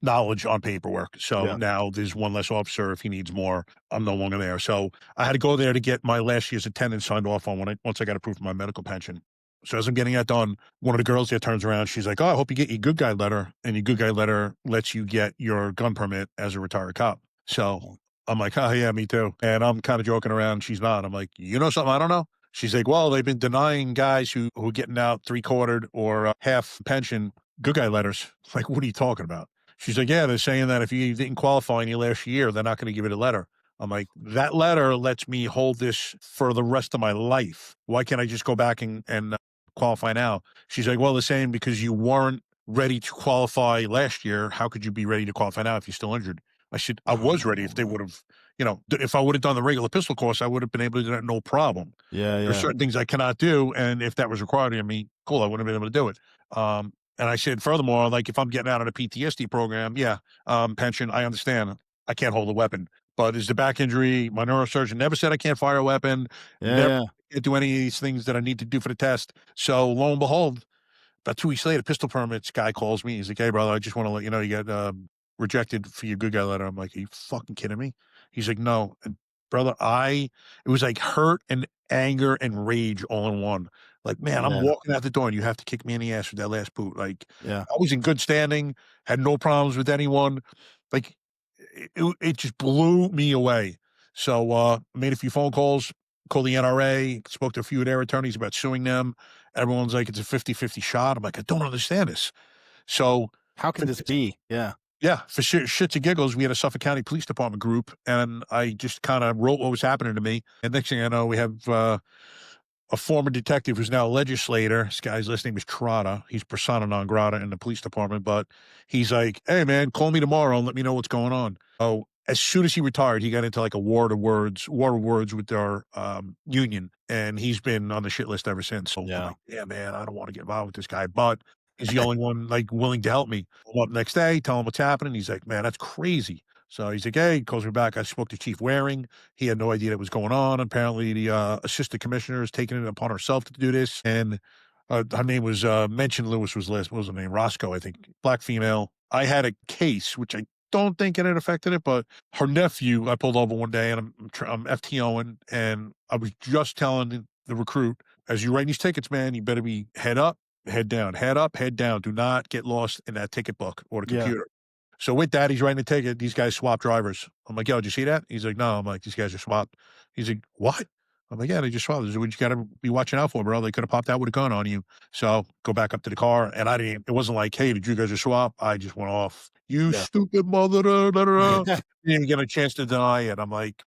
knowledge on paperwork. So yeah, now there's one less officer. If he needs more, I'm no longer there. So I had to go there to get my last year's attendance signed off on once I got approved for my medical pension. So as I'm getting that done, one of the girls there turns around. She's like, "Oh, I hope you get your good guy letter." And your good guy letter lets you get your gun permit as a retired cop. So I'm like, "Oh, yeah, me too." And I'm kind of joking around. She's not. I'm like, "You know something I don't know?" She's like, "Well, they've been denying guys who are getting out three-quartered or half pension good guy letters." Like, what are you talking about? She's like, "Yeah, they're saying that if you didn't qualify in your last year, they're not going to give you the letter." I'm like, "That letter lets me hold this for the rest of my life. Why can't I just go back and qualify now?" She's like, "Well, they're saying because you weren't ready to qualify last year, how could you be ready to qualify now if you're still injured?" I said, "I was ready if they would have, if I would have done the regular pistol course, I would have been able to do that no problem. yeah, There's yeah, certain things I cannot do, and if that was required of me, cool, I wouldn't have been able to do it." And I said, furthermore, like, if I'm getting out of the PTSD program, yeah, pension, I understand. I can't hold a weapon. But is the back injury, my neurosurgeon never said I can't fire a weapon, never yeah, can't do any of these things that I need to do for the test. So lo and behold, about 2 weeks later, pistol permits guy calls me. He's like, "Hey, brother, I just want to let you know you got rejected for your good guy letter." I'm like, "Are you fucking kidding me?" He's like, "No." And brother, it was like hurt and anger and rage all in one. Like, man, I'm yeah, walking out the door and you have to kick me in the ass with that last boot. Like, yeah, I was in good standing, had no problems with anyone. Like, it just blew me away. So, made a few phone calls, called the NRA, spoke to a few of their attorneys about suing them. Everyone's like, it's a 50-50 shot. I'm like, I don't understand this. So, how for can this this be? Yeah, yeah, for shits and giggles, we had a Suffolk County Police Department group, and I just kinda wrote what was happening to me, and next thing I know, we have, a former detective who's now a legislator. This guy's last name is Trotta. He's persona non grata in the police department, but he's like, "Hey, man, call me tomorrow and let me know what's going on." Oh, as soon as he retired, he got into like a war of words with our union, and he's been on the shit list ever since. So I'm yeah. like, "Yeah, man, I don't want to get involved with this guy." But He's the only one like willing to help me. I'm up next day, tell him what's happening. He's like, man, that's crazy. So he's like, hey, he calls me back. I spoke to Chief Waring. He had no idea what was going on. Apparently, the assistant commissioner has taken it upon herself to do this. And her name was mentioned. Lewis was last. What was her name? Roscoe, I think. Black female. I had a case, which I don't think it had affected it, but her nephew, I pulled over one day and I'm FTOing, and I was just telling the recruit, as you write these tickets, man, you better be head up, head down, head up, head down. Do not get lost in that ticket book or the computer. So with that, he's writing the ticket. These guys swap drivers. I'm like, yo, did you see that? He's like, no. I'm like, these guys are swapped. He's like, what? I'm like, yeah, they just swapped. This is what you got to be watching out for, bro. They could have popped out with a gun on you. So go back up to the car. And I didn't, it wasn't like, hey, did you guys just swap? I just went off. You stupid mother. Da, da, da. Didn't get a chance to deny it. I'm like,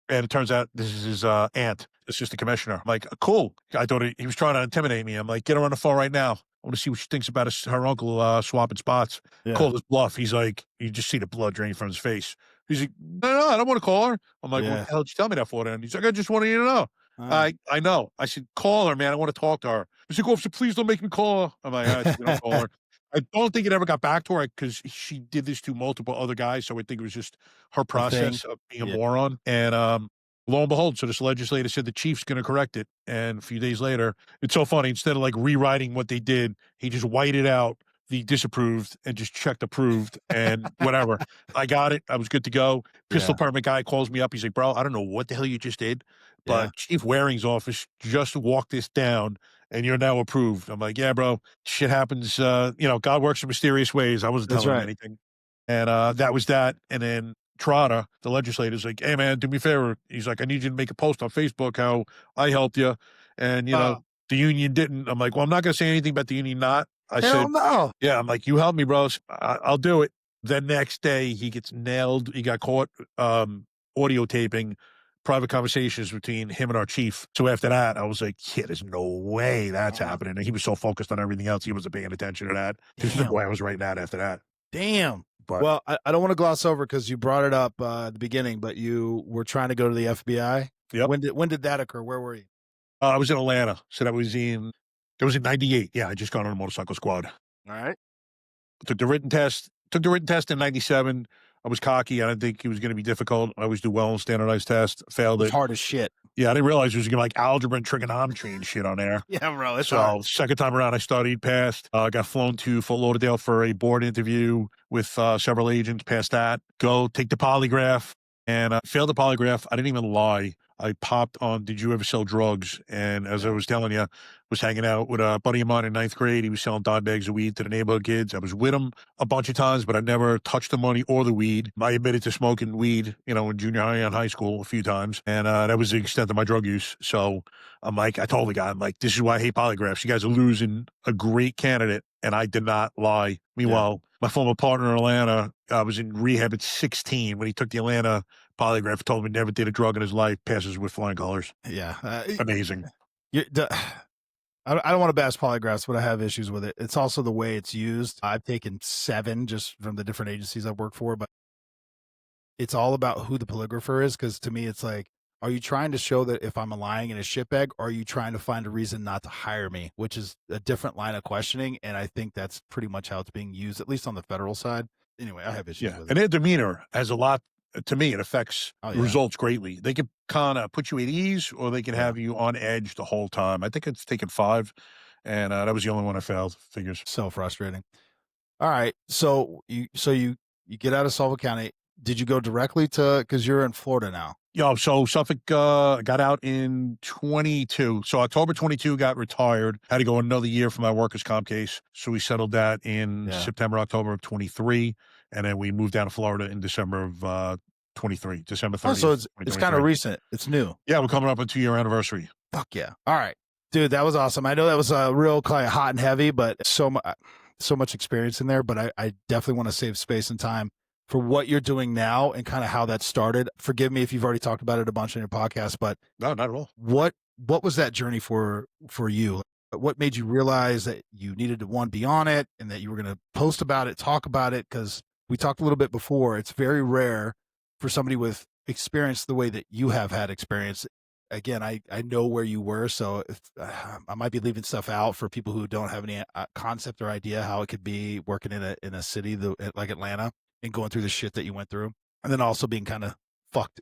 and it turns out this is his aunt. It's just the commissioner. I'm like, cool. I thought he was trying to intimidate me. I'm like, get her on the phone right now. I want to see what she thinks about her uncle swapping spots. Called his bluff. He's like, you just see the blood drain from his face. He's like, no, I don't want to call her. I'm like, what the hell did you tell me that for then? He's like, I just wanted you to know. I know. I said, call her, man. I want to talk to her. He's like, officer, please don't make me call her. I'm like, all right, don't call her. I don't think it ever got back to her because she did this to multiple other guys. So I think it was just her process of being a moron. And lo and behold, so this legislator said the chief's going to correct it. And a few days later, it's so funny. Instead of like rewriting what they did, he just whited out the disapproved and just checked approved and whatever. I got it. I was good to go. Pistol department guy calls me up. He's like, bro, I don't know what the hell you just did, but Chief Waring's office just walked this down and you're now approved. I'm like, yeah, bro, shit happens. God works in mysterious ways. I wasn't telling him anything. And that was that. And then Trotter, the legislator's like, hey, man, do me a favor. He's like, I need you to make a post on Facebook how I helped you. And, the union didn't. I'm like, well, I'm not going to say anything about the union not. I said, no. Yeah, I'm like, you help me, bros. I'll do it. The next day, he gets nailed. He got caught audio taping private conversations between him and our chief. So after that, I was like, yeah, there's no way that's happening. And he was so focused on everything else, he wasn't paying attention to that. There's no way I was writing that after that. Damn. But, well, I don't want to gloss over because you brought it up at the beginning, but you were trying to go to the FBI. Yep. When did that occur? Where were you? I was in Atlanta. So that was in 98. Yeah, I just got on a motorcycle squad. All right. Took the written test in 97. I was cocky. I didn't think it was going to be difficult. I always do well on standardized tests. Failed it. It's hard as shit. Yeah, I didn't realize it was going to be like algebra and trigonometry and shit on there. Yeah, bro. It's hard. Second time around, I studied, passed. Got flown to Fort Lauderdale for a board interview with several agents. Passed that. Go take the polygraph. And failed the polygraph. I didn't even lie. I popped on, did you ever sell drugs? And as I was telling you, was hanging out with a buddy of mine in 9th grade. He was selling dime bags of weed to the neighborhood kids. I was with him a bunch of times, but I never touched the money or the weed. I admitted to smoking weed, in junior high and high school a few times. And that was the extent of my drug use. So I'm like, I told the guy, I'm like, this is why I hate polygraphs. You guys are losing a great candidate. And I did not lie. Meanwhile, my former partner in Atlanta, was in rehab at 16 when he took the Atlanta polygraph, told me never did a drug in his life, passes with flying colors. Yeah. Amazing. I don't want to bash polygraphs, but I have issues with it. It's also the way it's used. I've taken 7 just from the different agencies I've worked for, but it's all about who the polygrapher is. Cause to me, it's like, are you trying to show that if I'm lying in a shitbag, or are you trying to find a reason not to hire me, which is a different line of questioning. And I think that's pretty much how it's being used, at least on the federal side. Anyway, I have issues with it. And their demeanor has a lot, to me, it affects results greatly. They can kind of put you at ease, or they can have you on edge the whole time. I think it's taken 5, and that was the only one I failed. Figures. So frustrating. All right. So you get out of Suffolk County. Did you go directly to, because you're in Florida now? So Suffolk got out in 22. So October 22 got retired. Had to go another year for my workers' comp case. So we settled that in September, October of 23. And then we moved down to Florida in December of 23, December 30th. Oh, so it's kind of recent. It's new. Yeah, we're coming up on 2-year anniversary. Fuck yeah. All right. Dude, that was awesome. I know that was a real kind of hot and heavy, but so much experience in there. But I definitely want to save space and time for what you're doing now and kind of how that started. Forgive me if you've already talked about it a bunch in your podcast, but no, not at all. What was that journey for you? What made you realize that you needed to be on it and that you were going to post about it, talk about it? Because we talked a little bit before. It's very rare for somebody with experience the way that you have had experience again, I know where you were, so if, I might be leaving stuff out for people who don't have any concept or idea how it could be working in a city like Atlanta and going through the shit that you went through, and then also being kind of fucked,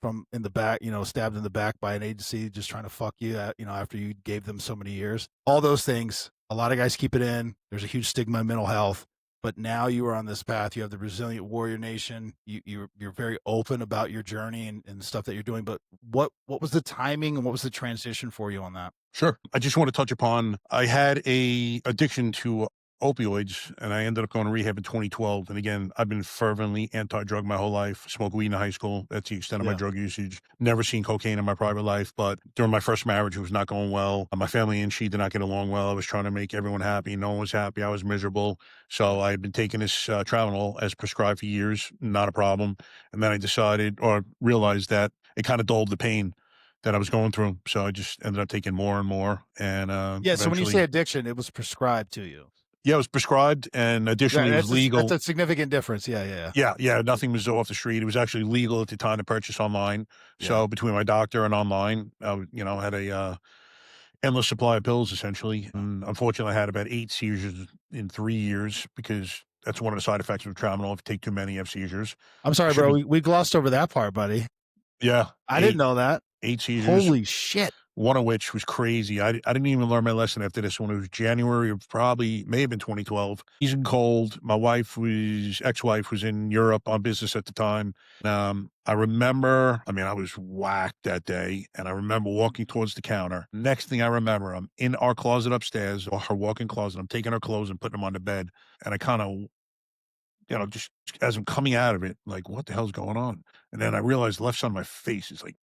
from in the back, stabbed in the back by an agency just trying to fuck you, after you gave them so many years. All those things, a lot of guys keep it in. There's a huge stigma in mental health. But now you are on this path. You have the Resilient Warrior Nation. You're very open about your journey and stuff that you're doing. But what was the timing and what was the transition for you on that? Sure. I just want to touch upon, I had a addiction to opioids, and I ended up going to rehab in 2012. And again, I've been fervently anti-drug my whole life. Smoked weed in high school. That's the extent of my Yeah. drug usage. Never seen cocaine in my private life, but during my first marriage, it was not going well. My family and she did not get along well. I was trying to make everyone happy. No one was happy. I was miserable. So I had been taking this Tramadol as prescribed for years. Not a problem. And then I decided or realized that it kind of dulled the pain that I was going through. So I just ended up taking more and more. And Yeah. So when you say eventually, addiction, it was prescribed to you. yeah, it was prescribed, and Yeah, additionally, it was that's legal. a significant difference. Yeah. Yeah, nothing was off the street. It was actually legal at the time to purchase online. Yeah. So between my doctor and online, I had a endless supply of pills essentially. And unfortunately, I had about 8 seizures in 3 years because that's one of the side effects of Tramadol. If you take too many, you have seizures. I'm sorry, Should bro. be We glossed over that part, buddy. yeah, I didn't 8 know that. 8 seizures. Holy shit. One of which was crazy. I didn't even learn my lesson after this one. It was January of may have been 2012. Freezing cold. My ex-wife was in Europe on business at the time. I remember, I was whacked that day, and I remember walking towards the counter. Next thing I remember, I'm in our closet upstairs, or her walk-in closet. I'm taking her clothes and putting them on the bed, and I kind of, just as I'm coming out of it, like, what the hell's going on? And then I realized the left side of my face is like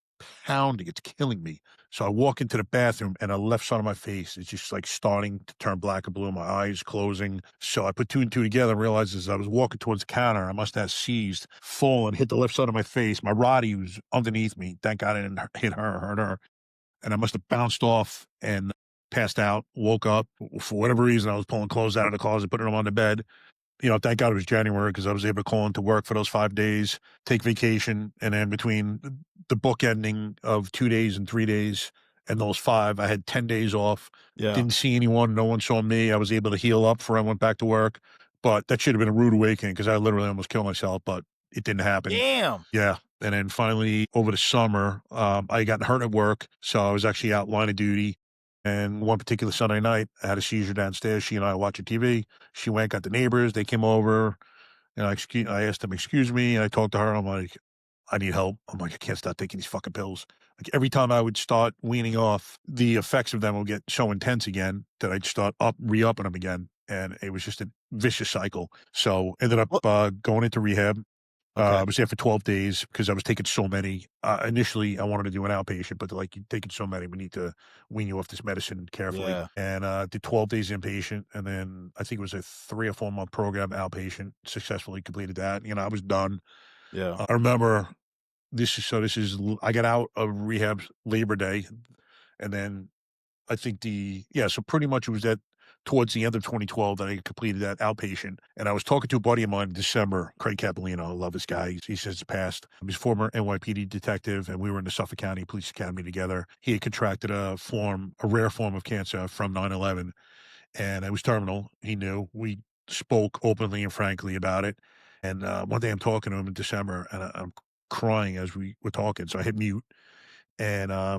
pounding. It's killing me. So I walk into the bathroom and the left side of my face is just like starting to turn black and blue. My eyes closing. So I put two and two together and realized as I was walking towards the counter, I must have seized, fallen, hit the left side of my face. My Roddy was underneath me. Thank God I didn't hurt her. And I must have bounced off and passed out, woke up. For whatever reason, I was pulling clothes out of the closet, putting them on the bed. Thank God it was January because I was able to call into work for those 5 days, take vacation, and then between the book ending of 2 days and 3 days and those 5, I had 10 days off. Yeah. Didn't see anyone. No one saw me. I was able to heal up before I went back to work. But that should have been a rude awakening because I literally almost killed myself, but it didn't happen. Damn. Yeah. And then finally, over the summer, I got hurt at work. So I was actually out line of duty. And one particular Sunday night, I had a seizure downstairs. She and I were watching TV. She went, got the neighbors. They came over. And I asked them, excuse me. And I talked to her. I'm like, I need help. I'm like, I can't stop taking these fucking pills. Like every time I would start weaning off, the effects of them would get so intense again that I'd start re-upping them again. And it was just a vicious cycle. So ended up going into rehab. I was there for 12 days because I was taking so many. Initially, I wanted to do an outpatient, but they're like, you're taking so many. We need to wean you off this medicine carefully. Yeah. And did 12 days inpatient. And then I think it was a 3 or 4 month program outpatient. Successfully completed that. I was done. Yeah. I remember I got out of rehab Labor Day. And then I think so pretty much it was towards the end of 2012 that I completed that outpatient. And I was talking to a buddy of mine in December, Craig Capolino. I love this guy. He says it's passed. He's a former NYPD detective, and we were in the Suffolk County Police Academy together. He had contracted a rare form of cancer from 9/11, and it was terminal. He knew. We spoke openly and frankly about it. And one day I'm talking to him in December, and I'm crying as we were talking. So I hit mute, and I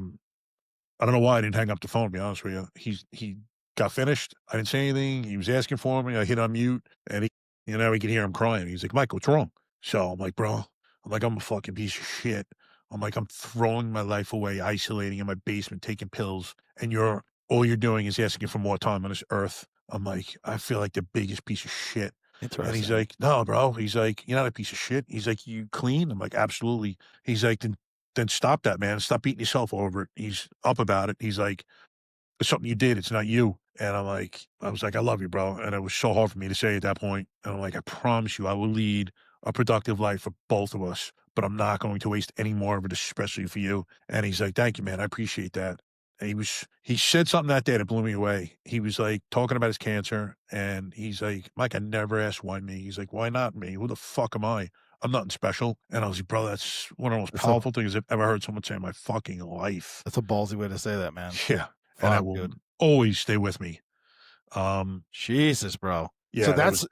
don't know why I didn't hang up the phone, to be honest with you. He got finished. I didn't say anything. He was asking for me. I hit on mute, and he could hear him crying. He's like, Michael, what's wrong? So I'm like, bro, I'm a fucking piece of shit. I'm like, I'm throwing my life away, isolating in my basement, taking pills, and all you're doing is asking for more time on this earth. I'm like, I feel like the biggest piece of shit. Interesting. And he's like, no, bro. He's like, you're not a piece of shit. He's like, you clean? I'm like, absolutely. He's like, then stop that, man. Stop beating yourself over it. He's up about it. He's like, it's something you did. It's not you. And I was like, I love you, bro. And it was so hard for me to say at that point. And I'm like, I promise you, I will lead a productive life for both of us, but I'm not going to waste any more of it, especially for you. And he's like, thank you, man. I appreciate that. He said something that day that blew me away. He was like talking about his cancer, and he's like, Mike, I never asked why me. He's like, why not me? Who the fuck am I? I'm nothing special. And I was like, bro, that's one of the most That's powerful things I've ever heard someone say in my fucking life. a ballsy way to say that, man. Yeah. And that Fuck, will dude. always stay with me. Jesus, bro. Yeah, So that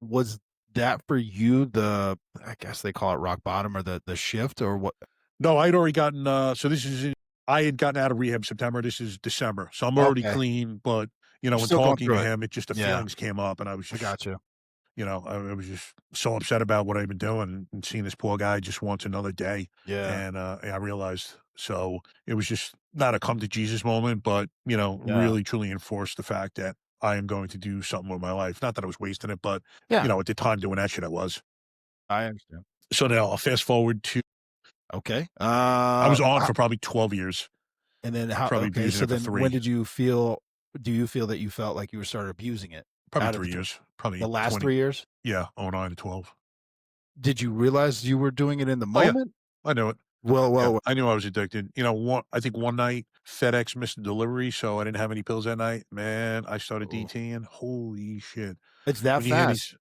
was that for you I guess they call it rock bottom or the shift or what? no, I'd already gotten, I had gotten out of rehab September. This is December. So I'm already Okay. clean, but, you know, You're when still going talking through to it. him, the Yeah. feelings came up, and I was I just, got you. you know, I was just so upset about what I've been doing and seeing this poor guy just wants another day. Yeah. And I realized, so it was just not a come to Jesus moment, but, you know, Yeah. really truly enforced the fact that I am going to do something with my life. Not that I was wasting it, but, Yeah. you know, at the time doing that shit, I was. I understand. So now I'll fast forward to, Okay. I was on for probably 12 years, and then probably abusing so it for then when 3, do you feel that you felt like you were started abusing it? probably Out of 3 years, probably the last 20. 3 years? Yeah, '09 to 12. Did you realize you were doing it in the Oh, yeah, moment? I knew it. Yeah, Well, I knew I was addicted. You know, I think one night FedEx missed a delivery, so I didn't have any pills that night. Man, I started oh, DTing. Holy shit. it's that When you hear fast.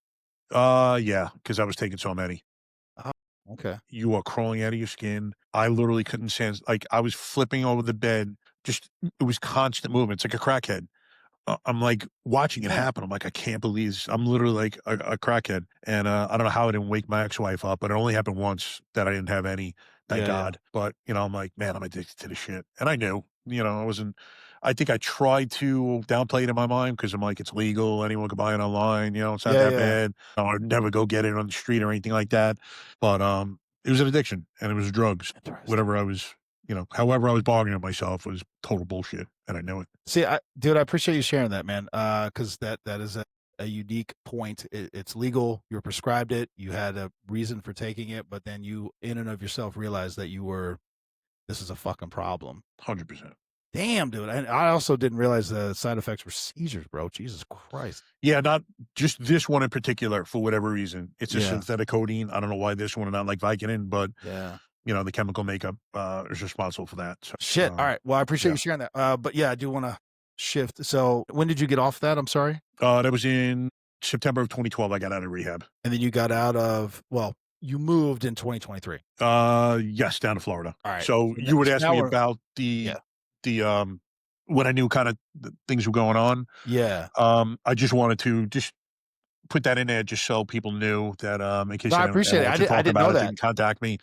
these yeah, because I was taking so many. Oh, okay. You are crawling out of your skin. I literally couldn't stand, like, I was flipping over the bed. Just it was constant movement. It's like a crackhead. I'm like watching it Yeah. happen. I'm like, I can't believe this. I'm literally like a crackhead. And I don't know how I didn't wake my ex-wife up, but it only happened once that I didn't have any, thank Yeah, yeah. God. But, you know, I'm like, man, I'm addicted to this shit. And I knew, you know, I think I tried to downplay it in my mind because I'm like, it's legal. Anyone can buy it online. You know, it's not Yeah, that yeah. bad. I'd never go get it on the street or anything like that. But it was an addiction, and it was drugs. Interesting. Whatever I was, you know, however I was bargaining myself was total bullshit. And I knew it. See, dude, I appreciate you sharing that, man. Because that is a unique point. It's legal. You're prescribed it. You had a reason for taking it, but then you, in and of yourself, realized that this is a fucking problem. 100%. Damn, dude. I also didn't realize the side effects were seizures, bro. Jesus Christ. Yeah, not just this one in particular for whatever reason. It's a Yeah. synthetic codeine. I don't know why this one and not like Vicodin, but Yeah. you know, the chemical makeup is responsible for that. So, Shit. All right. Well, I appreciate yeah. you sharing that. But yeah, I do want to shift. So when did you get off that? I'm sorry. That was in September of 2012. I got out of rehab. And then you got out of, you moved in 2023. Yes, down to Florida. All right. So you would ask now me we're- about Yeah. the when I knew kind of things were going on. Yeah. I just wanted to just put that in there just so people knew that in case No, I they don't appreciate it. want I to didn't talk know about it, they that. can contact me.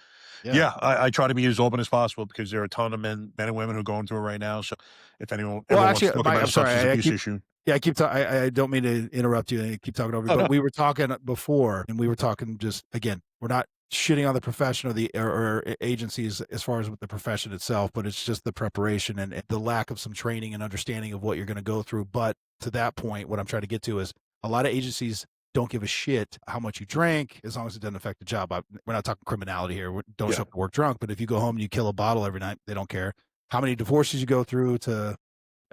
Yeah, I try to be as open as possible because there are a ton of men and women who are going through it right now. So if anyone ever wants to talk about I'm a substance sorry. abuse issue, Yeah, I don't mean to interrupt you and keep talking over you, Oh, but no. we were talking before, and we were talking just again. We're not shitting on the profession or agencies as far as with the profession itself, but it's just the preparation and the lack of some training and understanding of what you're going to go through. But to that point, what I'm trying to get to is a lot of agencies don't give a shit how much you drink as long as it doesn't affect the job. We're not talking criminality here. Don't Yeah. show up to work drunk, but if you go home and you kill a bottle every night, they don't care. How many divorces you go through to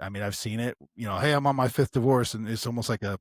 I mean, I've seen it, you know, hey, I'm on my 5th divorce, and it's almost like a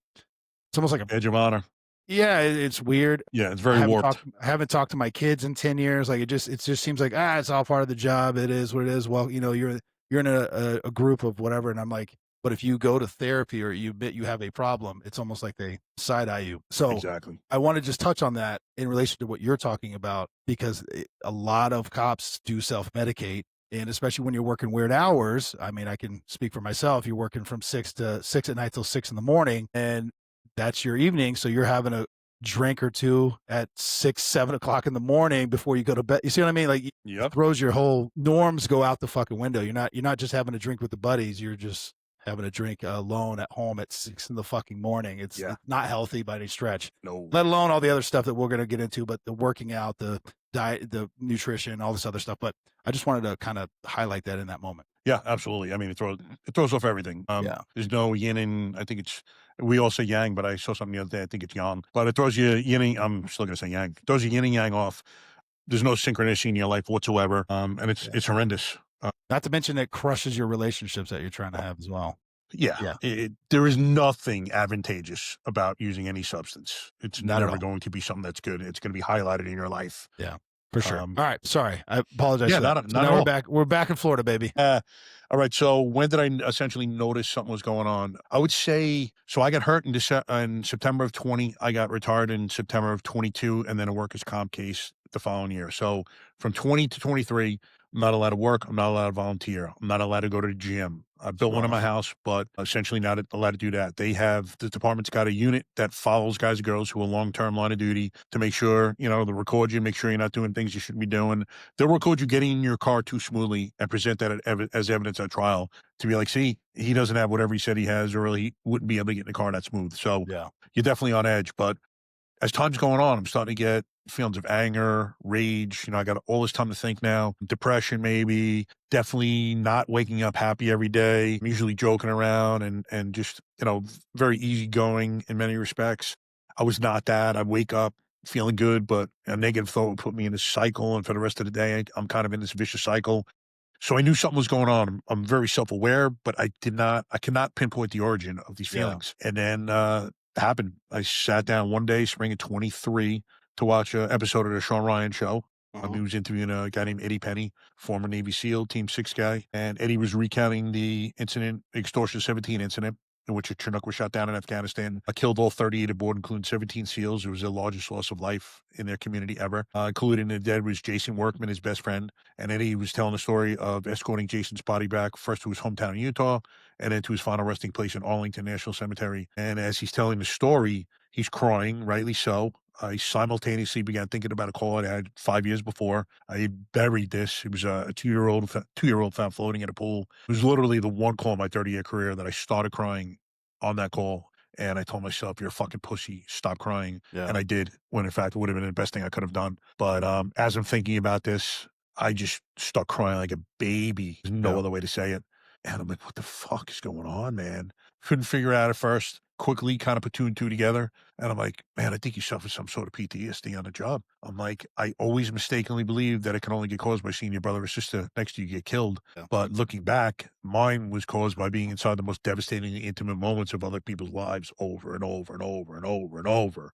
Edge of honor. yeah, it's weird. Yeah, it's very warped. I haven't talked to my kids in 10 years. Like it just seems like, it's all part of the job. It is what it is. Well, you know, you're in a group of whatever. And I'm like, but if you go to therapy or you admit you have a problem, it's almost like they side eye you. So Exactly. I want to just touch on that in relation to what you're talking about, because a lot of cops do self-medicate. And especially when you're working weird hours, I mean, I can speak for myself. You're working from 6 at night till 6 in the morning, and that's your evening. So you're having a drink or two at 6, 7 o'clock in the morning before you go to bed. You see what I mean? Like, Yep. throws your whole norms go out the fucking window. You're not just having a drink with the buddies. You're just having a drink alone at home at 6 in the fucking morning. It's not healthy by any stretch. No. Let alone all the other stuff that we're going to get into, but the working out, the diet, the nutrition, all this other stuff. But I just wanted to kind of highlight that in that moment. Yeah, absolutely. I mean, it throws off everything. There's no yin and I think we all say yang, but I saw something the other day. I think it's yang, but it throws you yin and, I'm still going to say yang. It throws you yin and yang off. There's no synchronicity in your life whatsoever. And it's horrendous. Not to mention it crushes your relationships that you're trying to have as well. Yeah. There is nothing advantageous about using any substance. It's Not at never all. going to be something that's good. It's going to be highlighted in your life. Yeah. For sure. All right. Sorry. I apologize. Yeah, for that. not So at now all. we're back in Florida, baby. All right. So when did I essentially notice something was going on? I would say, so I got hurt in September of 20. I got retired in September of 22, and then a workers' comp case the following year. So from 20 to 23, I'm not allowed to work. I'm not allowed to volunteer. I'm not allowed to go to the gym. I built one in my house, but essentially not allowed to do that. The department's got a unit that follows guys and girls who are long-term line of duty to make sure, they'll record you, make sure you're not doing things you shouldn't be doing. They'll record you getting in your car too smoothly and present that as evidence at trial to be like, see, he doesn't have whatever he said he has, or he wouldn't be able to get in the car that smooth. So you're definitely on edge. But as time's going on, I'm starting to get feelings of anger, rage. I got all this time to think now. Depression, maybe. Definitely not waking up happy every day. I'm usually joking around and just, very easygoing in many respects. I was not that. I wake up feeling good, but a negative thought would put me in this cycle. And for the rest of the day, I'm kind of in this vicious cycle. So I knew something was going on. I'm very self-aware, but I cannot pinpoint the origin of these feelings. And then it happened. I sat down one day, spring of 23, to watch an episode of the Sean Ryan show. He was interviewing a guy named Eddie Penny, former Navy SEAL, Team 6 guy. And Eddie was recounting the Extortion 17 incident, in which a Chinook was shot down in Afghanistan. Killed all 38 aboard, including 17 SEALs. It was the largest loss of life in their community ever. Included in the dead was Jason Workman, his best friend. And Eddie was telling the story of escorting Jason's body back first to his hometown in Utah, and then to his final resting place in Arlington National Cemetery. And as he's telling the story, he's crying, rightly so. I simultaneously began thinking about a call I had 5 years before. I buried this. It was a two-year-old found floating in a pool. It was literally the one call in my 30-year career that I started crying on that call. And I told myself, you're a fucking pussy. Stop crying. And I did, when in fact it would have been the best thing I could have done. But as I'm thinking about this, I just start crying like a baby. There's no other way to say it. And I'm like, what the fuck is going on, man? Couldn't figure it out at first. Quickly kind of put two and two together. And I'm like, man, I think you suffer some sort of PTSD on the job. I'm like, I always mistakenly believed that it can only get caused by seeing your brother or sister next to you get killed. But looking back, mine was caused by being inside the most devastating, intimate moments of other people's lives over and over and over and over and over.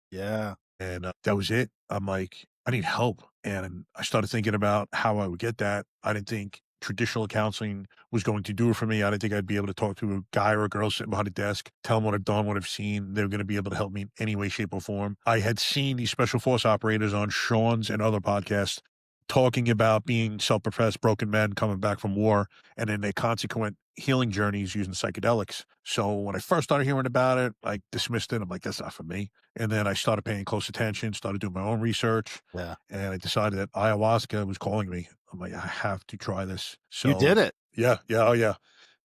And that was it. I'm like, I need help. And I started thinking about how I would get that. I didn't think traditional counseling was going to do it for me. I didn't think I'd be able to talk to a guy or a girl sitting behind a desk, tell them what I've done, what I've seen. They were going to be able to help me in any way, shape, or form. I had seen these special force operators on Sean's and other podcasts talking about being self-professed broken men coming back from war and then their consequent healing journeys using psychedelics. So when I first started hearing about it, I dismissed it. I'm like, that's not for me. And then I started paying close attention, started doing my own research. And I decided that ayahuasca was calling me. I'm like, I have to try this. So You did it. Yeah. Oh yeah.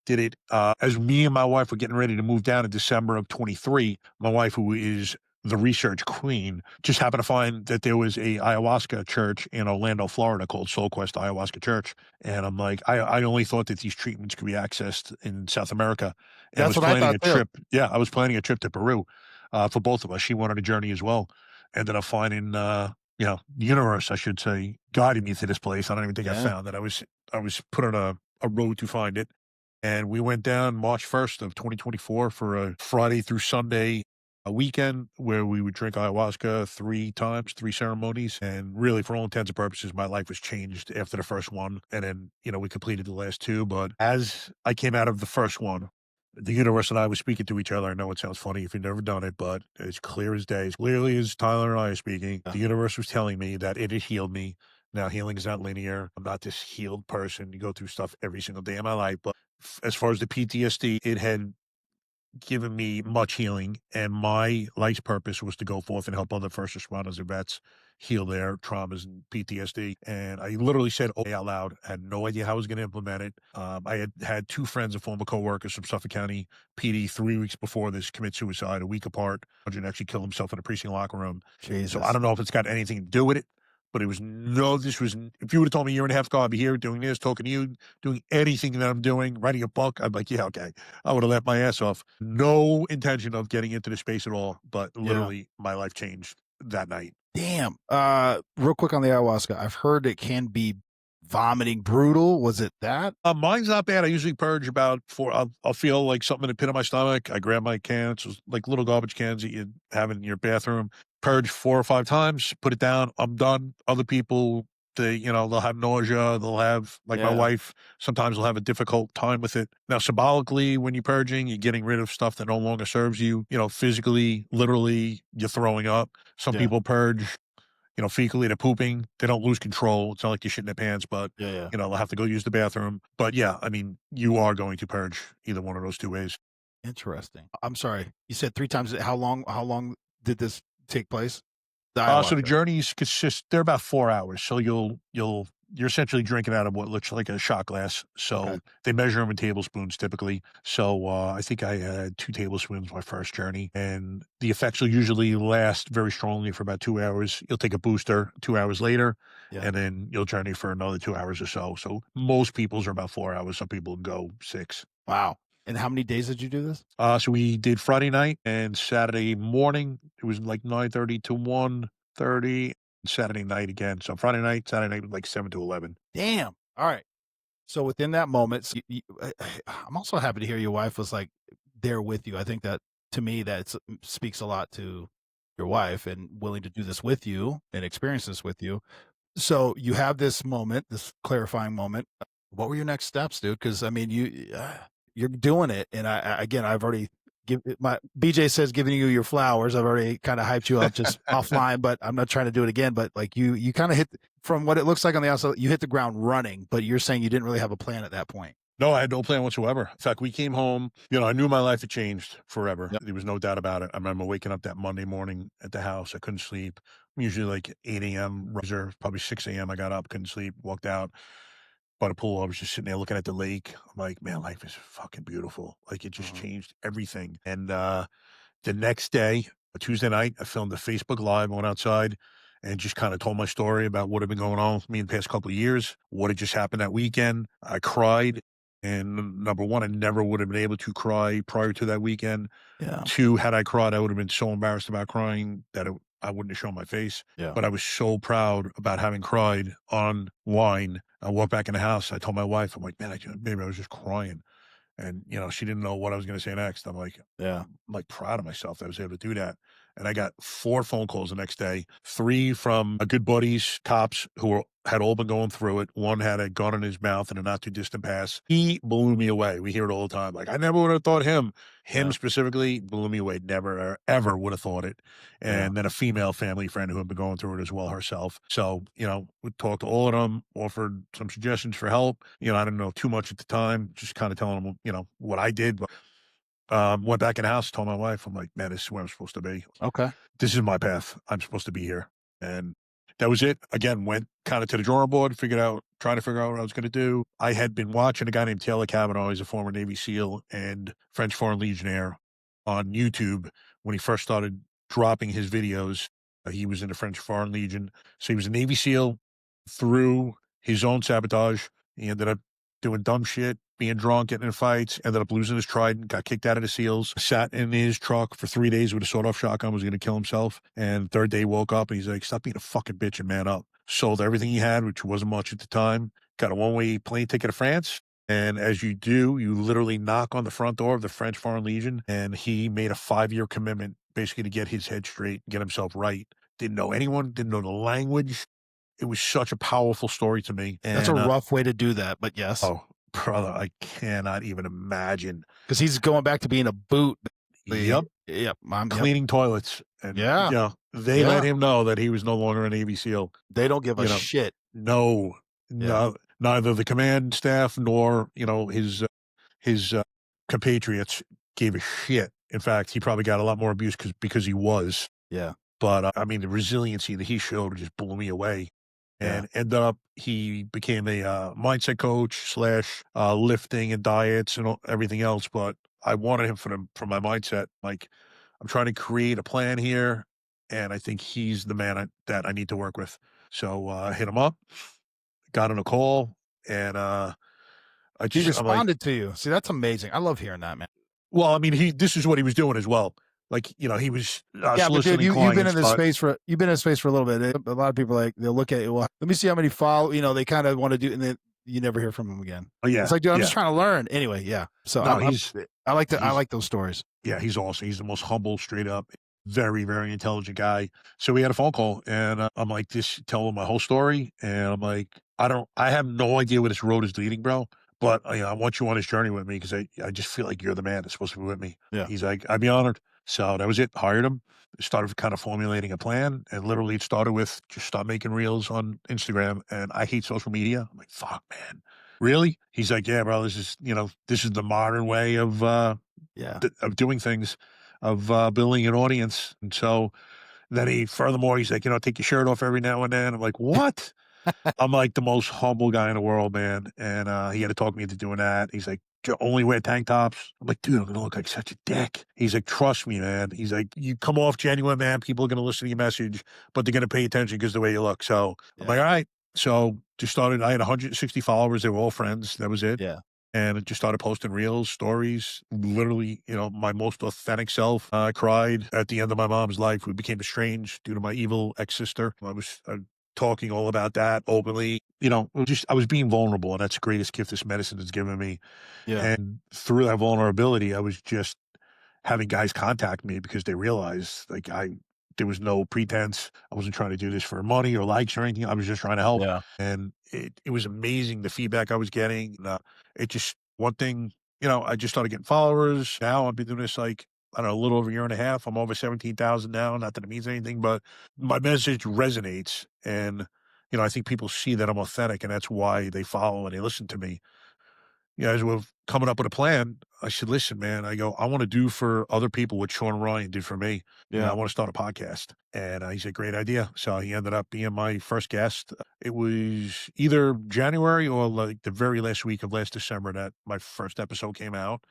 Did it. As me and my wife were getting ready to move down in December of 23, my wife, who is the research queen, just happened to find that there was a ayahuasca church in Orlando, Florida called Soul Quest Ayahuasca Church. And I'm like, I only thought that these treatments could be accessed in South America. And That's what I thought too. I was planning a trip to Peru for both of us. She went on a journey as well. Ended up finding, the universe, I should say, guided me to this place. I don't even think I found that. I was put on a road to find it. And we went down March 1st of 2024 for a Friday through Sunday a weekend where we would drink ayahuasca 3 times, 3 ceremonies. And really, for all intents and purposes, my life was changed after the first one. And then, we completed the last 2. But as I came out of the first one, the universe and I were speaking to each other. I know it sounds funny if you've never done it, but it's clear as day. As clearly as Tyler and I are speaking, the universe was telling me that it had healed me. Now, healing is not linear. I'm not this healed person. You go through stuff every single day of my life. But as far as the PTSD, it had given me much healing, and my life's purpose was to go forth and help other first responders and vets heal their traumas and PTSD. And I literally said "okay" out loud. I had no idea how I was going to implement it. I had 2 friends and former coworkers from Suffolk County PD 3 weeks before this commit suicide, a week apart. Sergeant actually killed himself in a precinct locker room. Jesus. So I don't know if it's got anything to do with it. But if you would have told me a year and a half ago, I'd be here doing this, talking to you, doing anything that I'm doing, writing a book, I'd be like, yeah, okay. I would have left my ass off. No intention of getting into the space at all, but literally my life changed that night. Damn. Real quick on the ayahuasca. I've heard it can be vomiting brutal. Was it that? Mine's not bad. I usually purge about 4. I'll feel like something in the pit of my stomach. I grab my cans, like little garbage cans that you have in your bathroom, purge 4 or 5 times, put it down. I'm done. Other people they'll have nausea. They'll have, like my Yeah. wife, sometimes will have a difficult time with it. Now, symbolically, when you're purging, you're getting rid of stuff that no longer serves you. Physically, literally, you're throwing up. Some Yeah. people purge, fecally, they're pooping. They don't lose control. It's not like you're shitting their pants, but, Yeah. they'll have to go use the bathroom. But yeah, I mean, you are going to purge either one of those two ways. Interesting. I'm sorry. You said 3 times. How long did this take place? The So the ayahuasca. journeys they're about 4 hours. So you're essentially drinking out of what looks like a shot glass. So Okay. they measure them in tablespoons typically. So I think I had 2 tablespoons my first journey, and the effects will usually last very strongly for about 2 hours. You'll take a booster 2 hours later, Yeah. and then you'll journey for another 2 hours or so. So most people's are about 4 hours. Some people go 6. Wow. And how many days did you do this? So we did Friday night and Saturday morning. It was like 9:30 to 1:30. Saturday night again. So Saturday night was like 7 to 11. Damn. All right. So within that moment, I'm also happy to hear your wife was like there with you. I think that to me that speaks a lot to your wife and willing to do this with you and experience this with you. So you have this moment, this clarifying moment. What were your next steps, dude? Because I mean, you're doing it, and again, I've already my BJ says giving you your flowers. I've already kind of hyped you up just offline, but I'm not trying to do it again. But like you kind of hit from what it looks like on the outside, you hit the ground running. But you're saying you didn't really have a plan at that point. No, I had no plan whatsoever. In fact, we came home, I knew my life had changed forever. Yep. There was no doubt about it. I remember waking up that Monday morning at the house. I couldn't sleep. Usually like 8 a.m. riser, probably 6 a.m. I got up, couldn't sleep, walked out by the pool. I was just sitting there looking at the lake. I'm like, man, life is fucking beautiful. Like it just changed everything. And the next day, a Tuesday night, I filmed a Facebook Live, went outside and just kind of told my story about what had been going on with me in the past couple of years, what had just happened that weekend. I cried. And number one, I never would have been able to cry prior to that weekend. Yeah. 2, had I cried, I would have been so embarrassed about crying that I wouldn't have shown my face. Yeah. But I was so proud about having cried online. I walked back in the house. I told my wife, I'm like, man, maybe I was just crying. And, she didn't know what I was going to say next. I'm like, Yeah. I'm like proud of myself that I was able to do that. And I got 4 phone calls the next day, 3 from good buddies, cops who had all been going through it. One had a gun in his mouth in a not too distant past. He blew me away. We hear it all the time. Like, I never would have thought him Yeah. specifically blew me away. Never, ever would have thought it. And then a female family friend who had been going through it as well herself. So, we talked to all of them, offered some suggestions for help. I didn't know too much at the time, just kind of telling them, what I did. But went back in the house, told my wife, I'm like, man, this is where I'm supposed to be. Okay. This is my path. I'm supposed to be here. And that was it. Again, went kind of to the drawing board, trying to figure out what I was going to do. I had been watching a guy named Taylor Kavanaugh. He's a former Navy SEAL and French Foreign Legionnaire on YouTube when he first started dropping his videos. He was in the French Foreign Legion. So he was a Navy SEAL through his own sabotage. He ended up doing dumb shit, being drunk, getting in fights, ended up losing his trident, got kicked out of the SEALs, sat in his truck for 3 days with a sawed-off shotgun, was going to kill himself. And third day woke up and he's like, stop being a fucking bitch and man up. Sold everything he had, which wasn't much at the time, got a one-way plane ticket to France. And as you do, you literally knock on the front door of the French Foreign Legion. And he made a 5-year commitment basically to get his head straight, get himself right. Didn't know anyone, didn't know the language. It was such a powerful story to me. And, That's a rough way to do that, but yes. Oh, brother, I cannot even imagine. Because he's going back to being a boot. Yep. Yep. Cleaning toilets. And, Yeah. They let him know that he was no longer a Navy SEAL. They don't give a shit. No, Yeah. neither the command staff nor, his compatriots gave a shit. In fact, he probably got a lot more abuse because he was. Yeah. But, I mean, the resiliency that he showed just blew me away. And ended up, he became a mindset coach / lifting and diets and everything else. But I wanted him for my mindset. Like, I'm trying to create a plan here, and I think he's the man that I need to work with. So I hit him up, got on a call, and He responded to you. See, that's amazing. I love hearing that, man. Well, I mean, this is what he was doing as well. Like, he was but dude, you've been in this space for a little bit. A lot of people they'll look at it. Well, let me see how many follow. They kind of want to do, and then you never hear from them again. Oh yeah, it's like, dude, I'm just trying to learn. Anyway, yeah. So no, I like those stories. Yeah, he's awesome. He's the most humble, straight up. very, very intelligent guy. So we had a phone call, and I'm like, this, tell him my whole story. And I'm like, I have no idea where this road is leading, bro. But I want you on this journey with me because I just feel like you're the man that's supposed to be with me. Yeah. He's like, I'd be honored. So that was it. Hired him. Started kind of formulating a plan, and literally it started with just start making reels on Instagram. And I hate social media. I'm like, fuck, man. Really? He's like, yeah, bro. This is the modern way of Yeah. of doing things, of building an audience. And so then furthermore, he's like, take your shirt off every now and then. I'm like, what? I'm like the most humble guy in the world, man. And he had to talk me into doing that. He's like, only wear tank tops. I'm like, dude, I'm gonna look like such a dick. He's like, trust me, man. He's like, you come off genuine, man. People are gonna listen to your message, but they're gonna pay attention because the way you look. So I'm like, all right. So just started. I had 160 followers. They were all friends. That was it. Yeah. And it just started posting reels, stories. Literally, my most authentic self. I cried at the end of my mom's life. We became estranged due to my evil ex-sister. I was talking all about that openly. I was being vulnerable, and that's the greatest gift this medicine has given me. Yeah. And through that vulnerability, I was just having guys contact me because they realized there was no pretense. I wasn't trying to do this for money or likes or anything. I was just trying to help. Yeah. And it was amazing the feedback I was getting. It just one thing, I just started getting followers. Now I've been doing this like, I don't know, a little over a year and a half. I'm over 17,000 now. Not that it means anything, but my message resonates. And, I think people see that I'm authentic, and that's why they follow and they listen to me. As we're coming up with a plan, I said, listen, man, I go, I want to do for other people what Sean Ryan did for me. Yeah. I want to start a podcast. And he said, great idea. So he ended up being my first guest. It was either January or like the very last week of last December that my first episode came out.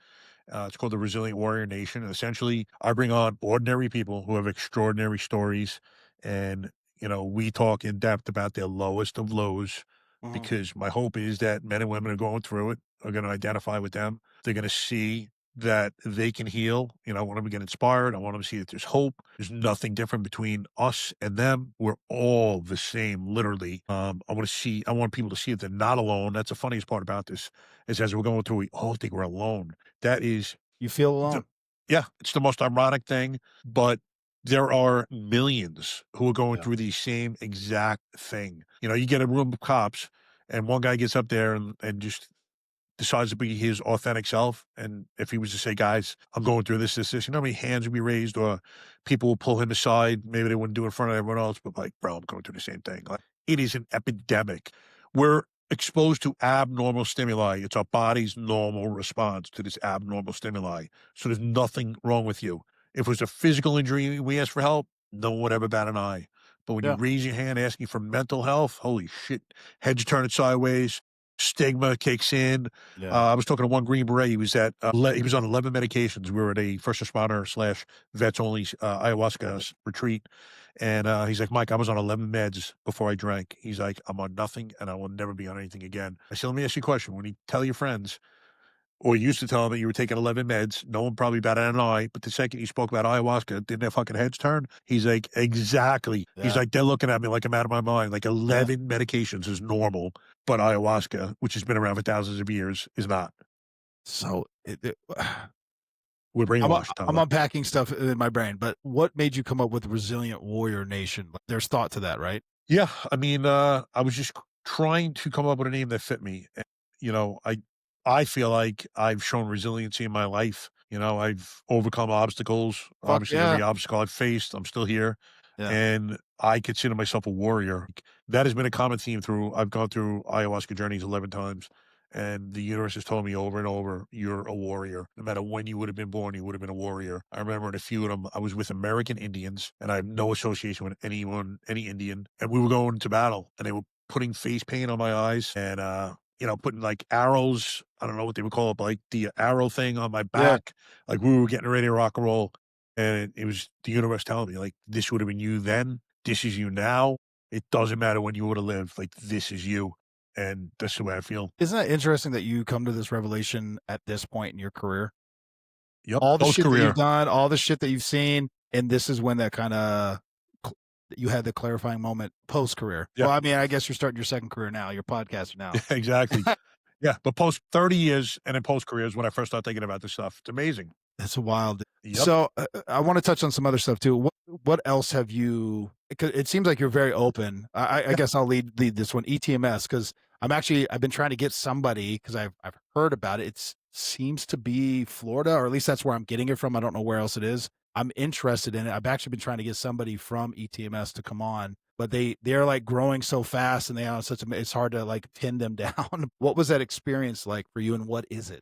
It's called The Resilient Warrior Nation. And essentially, I bring on ordinary people who have extraordinary stories. And, we talk in depth about their lowest of lows, because my hope is that men and women are going through it are going to identify with them. They're going to see that they can heal. I want them to get inspired. I want them to see that there's hope. There's nothing different between us and them. We're all the same, literally. I want people to see that they're not alone. That's the funniest part about this, is as we're going through, we all think we're alone. That is, You feel alone. it's the most ironic thing, but there are millions who are going through the same exact thing. You get a room of cops, and one guy gets up there and just decides to be his authentic self. And if he was to say, guys, I'm going through this, how many hands would be raised, or people will pull him aside. Maybe they wouldn't do it in front of everyone else, but like, bro, I'm going through the same thing. Like, it is an epidemic. We're exposed to abnormal stimuli. It's our body's normal response to this abnormal stimuli. So there's nothing wrong with you. If it was a physical injury, we ask for help, no one would ever bat an eye. But when you raise your hand asking for mental health, holy shit, heads turning sideways, stigma kicks in. I was talking to one Green Beret. He was he was on 11 medications. We were at a first responder / vets only ayahuasca retreat. And he's like, Mike, I was on 11 meds before I drank. He's like, I'm on nothing, and I will never be on anything again. I said, let me ask you a question. When you tell your friends, or you used to tell them that you were taking 11 meds, no one probably batted an eye. But the second you spoke about ayahuasca, didn't their fucking heads turn? He's like, exactly. Yeah. He's like, they're looking at me like I'm out of my mind. Like 11 medications is normal, but ayahuasca, which has been around for thousands of years, is not. So We're brainwashed. I'm unpacking stuff in my brain, but what made you come up with Resilient Warrior Nation? There's thought to that, right? Yeah. I mean, I was just trying to come up with a name that fit me. And, I feel like I've shown resiliency in my life. I've overcome obstacles. Obviously, every obstacle I've faced, I'm still here. Yeah. And I consider myself a warrior. That has been a common theme I've gone through ayahuasca journeys 11 times. And the universe has told me over and over, you're a warrior. No matter when you would have been born, you would have been a warrior. I remember in a few of them, I was with American Indians, and I have no association with any Indian. And we were going to battle, and they were putting face paint on my eyes and, putting like arrows. I don't know what they would call it, but like the arrow thing on my back. Like we were getting ready to rock and roll. And it was the universe telling me, like, this would have been you then. This is you now. It doesn't matter when you would have lived. Like, this is you. And that's the way I feel. Isn't that interesting that you come to this revelation at this point in your career? Yep. All the shit that you've done, all the shit that you've seen, and this is when that kind of you had the clarifying moment post-career. Yep. Well, I mean, I guess you're starting your second career now. You're a podcaster now. Exactly. Yeah. But post 30 years and then post-career is when I first started thinking about this stuff. It's amazing. It's wild. Yep. So I want to touch on some other stuff too. What else have you? Because it seems like you're very open. I guess I'll lead this one, ETMS, because I've been trying to get somebody, because I've heard about it. It seems to be Florida, or at least that's where I'm getting it from. I don't know where else it is. I'm interested in it. I've actually been trying to get somebody from ETMS to come on, but they're like growing so fast, and they are it's hard to like pin them down. What was that experience like for you, and what is it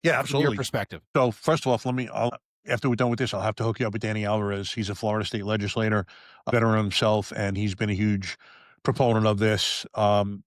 Yeah, from your absolutely. perspective? So first of all, after we're done with this, I'll have to hook you up with Danny Alvarez. He's a Florida state legislator, a veteran himself, and he's been a huge proponent of this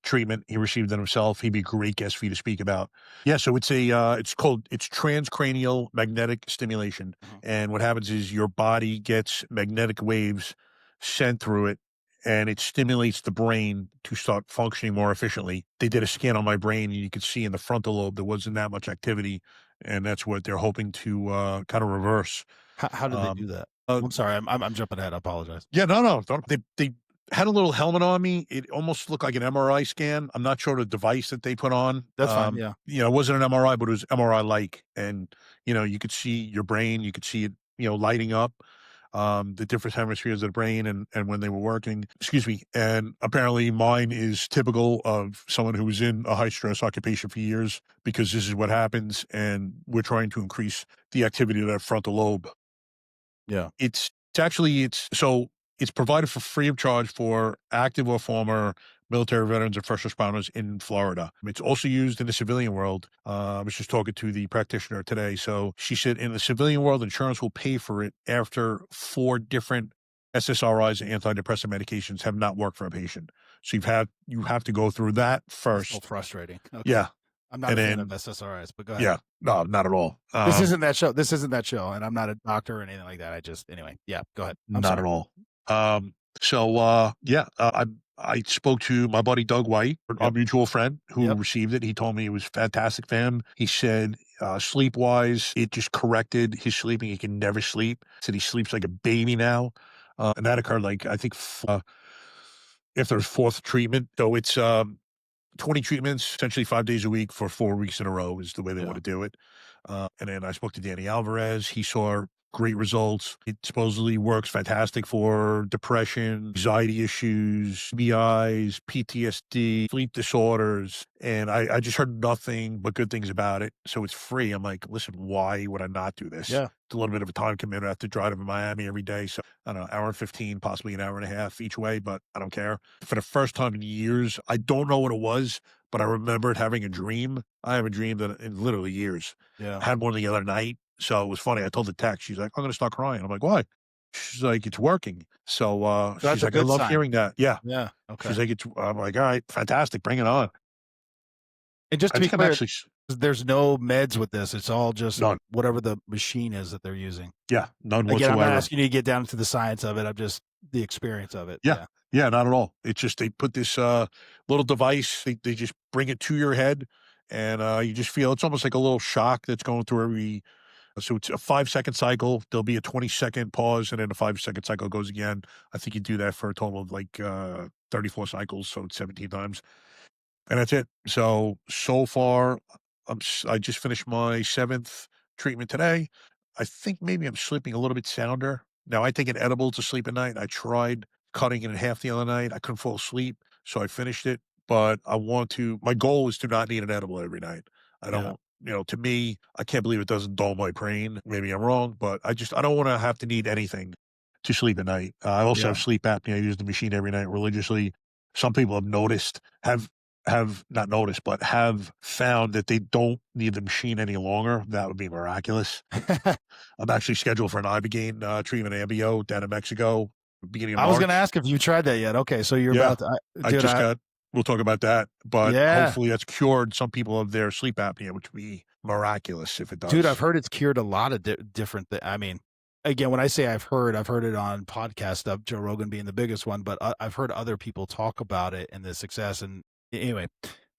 treatment. He received it himself. He'd be a great guest for you to speak about. Yeah, so it's it's transcranial magnetic stimulation. And what happens is your body gets magnetic waves sent through it, and it stimulates the brain to start functioning more efficiently. They did a scan on my brain, and you could see in the frontal lobe there wasn't that much activity, and that's what they're hoping to kind of reverse. How did they do that? I'm sorry, I'm jumping ahead. I apologize. Yeah, no. They had a little helmet on me. It almost looked like an MRI scan. I'm not sure the device that they put on. That's fine. Yeah. It wasn't an MRI, but it was MRI-like, and you could see your brain. You could see it, lighting up. The different hemispheres of the brain and when they were working. Excuse me. And apparently mine is typical of someone who was in a high stress occupation for years, because this is what happens, and we're trying to increase the activity of that frontal lobe. Yeah. It's provided for free of charge for active or former military veterans and first responders in Florida. It's also used in the civilian world. I was just talking to the practitioner today. So she said in the civilian world, insurance will pay for it after 4 different SSRIs and antidepressant medications have not worked for a patient. So you have to go through that first. So frustrating. Okay. Yeah. I'm not a fan of SSRIs, but go ahead. Yeah. No, not at all. This isn't that show. And I'm not a doctor or anything like that. Anyway, yeah, go ahead. Not at all. I spoke to my buddy Doug White, our mutual friend, who received it. He told me it was fantastic for him. He said, sleep-wise, it just corrected his sleeping. He can never sleep. Said he sleeps like a baby now. And that occurred, like, I think, after his 4th treatment. So it's 20 treatments, essentially 5 days a week for 4 weeks in a row is the way they want to do it. And then I spoke to Danny Alvarez. He saw great results. It supposedly works fantastic for depression, anxiety issues, BIs, PTSD, sleep disorders. And I just heard nothing but good things about it. So it's free. I'm like, listen, why would I not do this? Yeah. It's a little bit of a time commitment. I have to drive to Miami every day. So I don't know, hour and 15, possibly an hour and a half each way, but I don't care. For the first time in years, I don't know what it was, but I remembered having a dream. I have a dream that in literally years. Yeah. I had one the other night. So it was funny. I told the tech, she's like, I'm going to start crying. I'm like, why? She's like, it's working. So she's like, I love hearing that. Yeah. Yeah. Okay. She's like, I'm like, all right, fantastic. Bring it on. And just to be clear, there's no meds with this. It's all just whatever the machine is that they're using. Yeah. None Again, whatsoever. I'm not asking you to get down to the science of it. I'm just the experience of it. Yeah. Yeah, not at all. It's just they put this little device, they just bring it to your head, and you just feel it's almost like a little shock that's going through every. So it's a 5-second cycle. There'll be a 20-second pause, and then a 5-second cycle goes again. I think you do that for a total of like 34 cycles, so it's 17 times. And that's it. So far, I just finished my 7th treatment today. I think maybe I'm sleeping a little bit sounder. Now, I take an edible to sleep at night. I tried cutting it in half the other night. I couldn't fall asleep, so I finished it. But my goal is to not need an edible every night. I don't, to me, I can't believe it doesn't dull my brain. Maybe I'm wrong, but I don't want to have to need anything to sleep at night. I also have sleep apnea. I use the machine every night religiously. Some people have not noticed, but have found that they don't need the machine any longer. That would be miraculous. I'm actually scheduled for an ibogaine treatment, ABO, down in Mexico, beginning of March. I was going to ask if you tried that yet. Okay, so you're about to. We'll talk about that, but hopefully that's cured some people of their sleep apnea, which would be miraculous if it does. Dude, I've heard it's cured a lot of different things. I mean, again, when I say I've heard it on podcast stuff, Joe Rogan being the biggest one, but I've heard other people talk about it and the success. And anyway,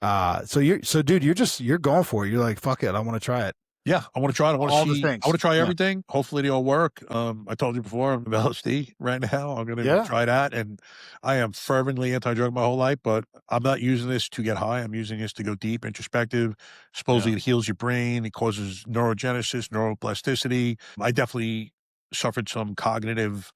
dude, you're going for it. You're like, fuck it, I want to try it. Yeah, I want to try it. I want to all the see. I things. want to try Yeah. everything. Hopefully, they all work. I told you before, I'm LSD right now. I'm going to Yeah. try that, and I am fervently anti-drug my whole life. But I'm not using this to get high. I'm using this to go deep, introspective. Yeah. Supposedly, it heals your brain. It causes neurogenesis, neuroplasticity. I definitely suffered some cognitive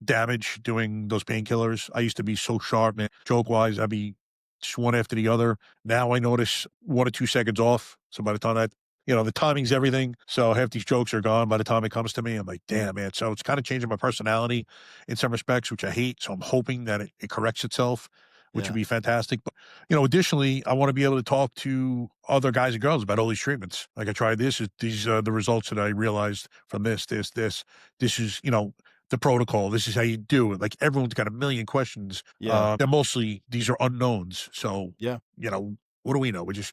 damage doing those painkillers. I used to be so sharp, man. Joke-wise, I'd be just one after the other. Now I notice 1 or 2 seconds off. So by the time that the timing's everything. So half these jokes are gone by the time it comes to me. I'm like, damn, man. So it's kind of changing my personality in some respects, which I hate. So I'm hoping that it corrects itself, which would Yeah. be fantastic. But, additionally, I want to be able to talk to other guys and girls about all these treatments. Like I tried this, these are the results that I realized from this. This is, the protocol. This is how you do it. Like everyone's got a million questions. Yeah. And mostly these are unknowns. So, Yeah. what do we know? We're just,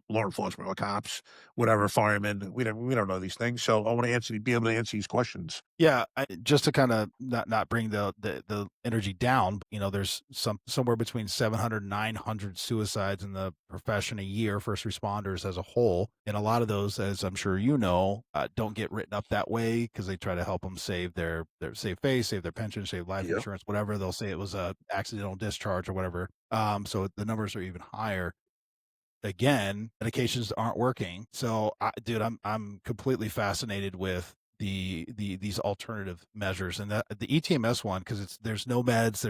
law enforcement or cops, whatever, firemen. We don't know these things. So I want to be able to answer these questions. Yeah, just to kind of not bring the energy down, there's somewhere between 700 and 900 suicides in the profession a year, first responders as a whole, and a lot of those, as I'm sure don't get written up that way because they try to help them save their save face, save their pension, save life Yep. insurance, whatever. They'll say it was a accidental discharge or whatever. So the numbers are even higher. Again, medications aren't working. So, dude, I'm completely fascinated with these alternative measures, and the ETMS one, because there's no meds,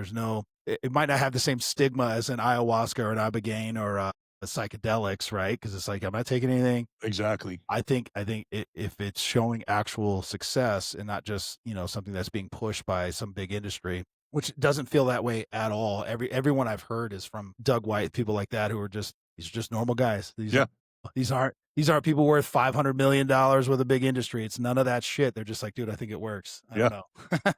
it might not have the same stigma as an ayahuasca or an ibogaine or a psychedelics, right? Because it's like I'm not taking anything. Exactly. I think if it's showing actual success and not just something that's being pushed by some big industry, which doesn't feel that way at all. Everyone I've heard is from Doug White, people like that who are these are just normal guys. Yeah. These aren't people worth $500 million with a big industry. It's none of that shit. They're just like, dude, I think it works. I Yeah. don't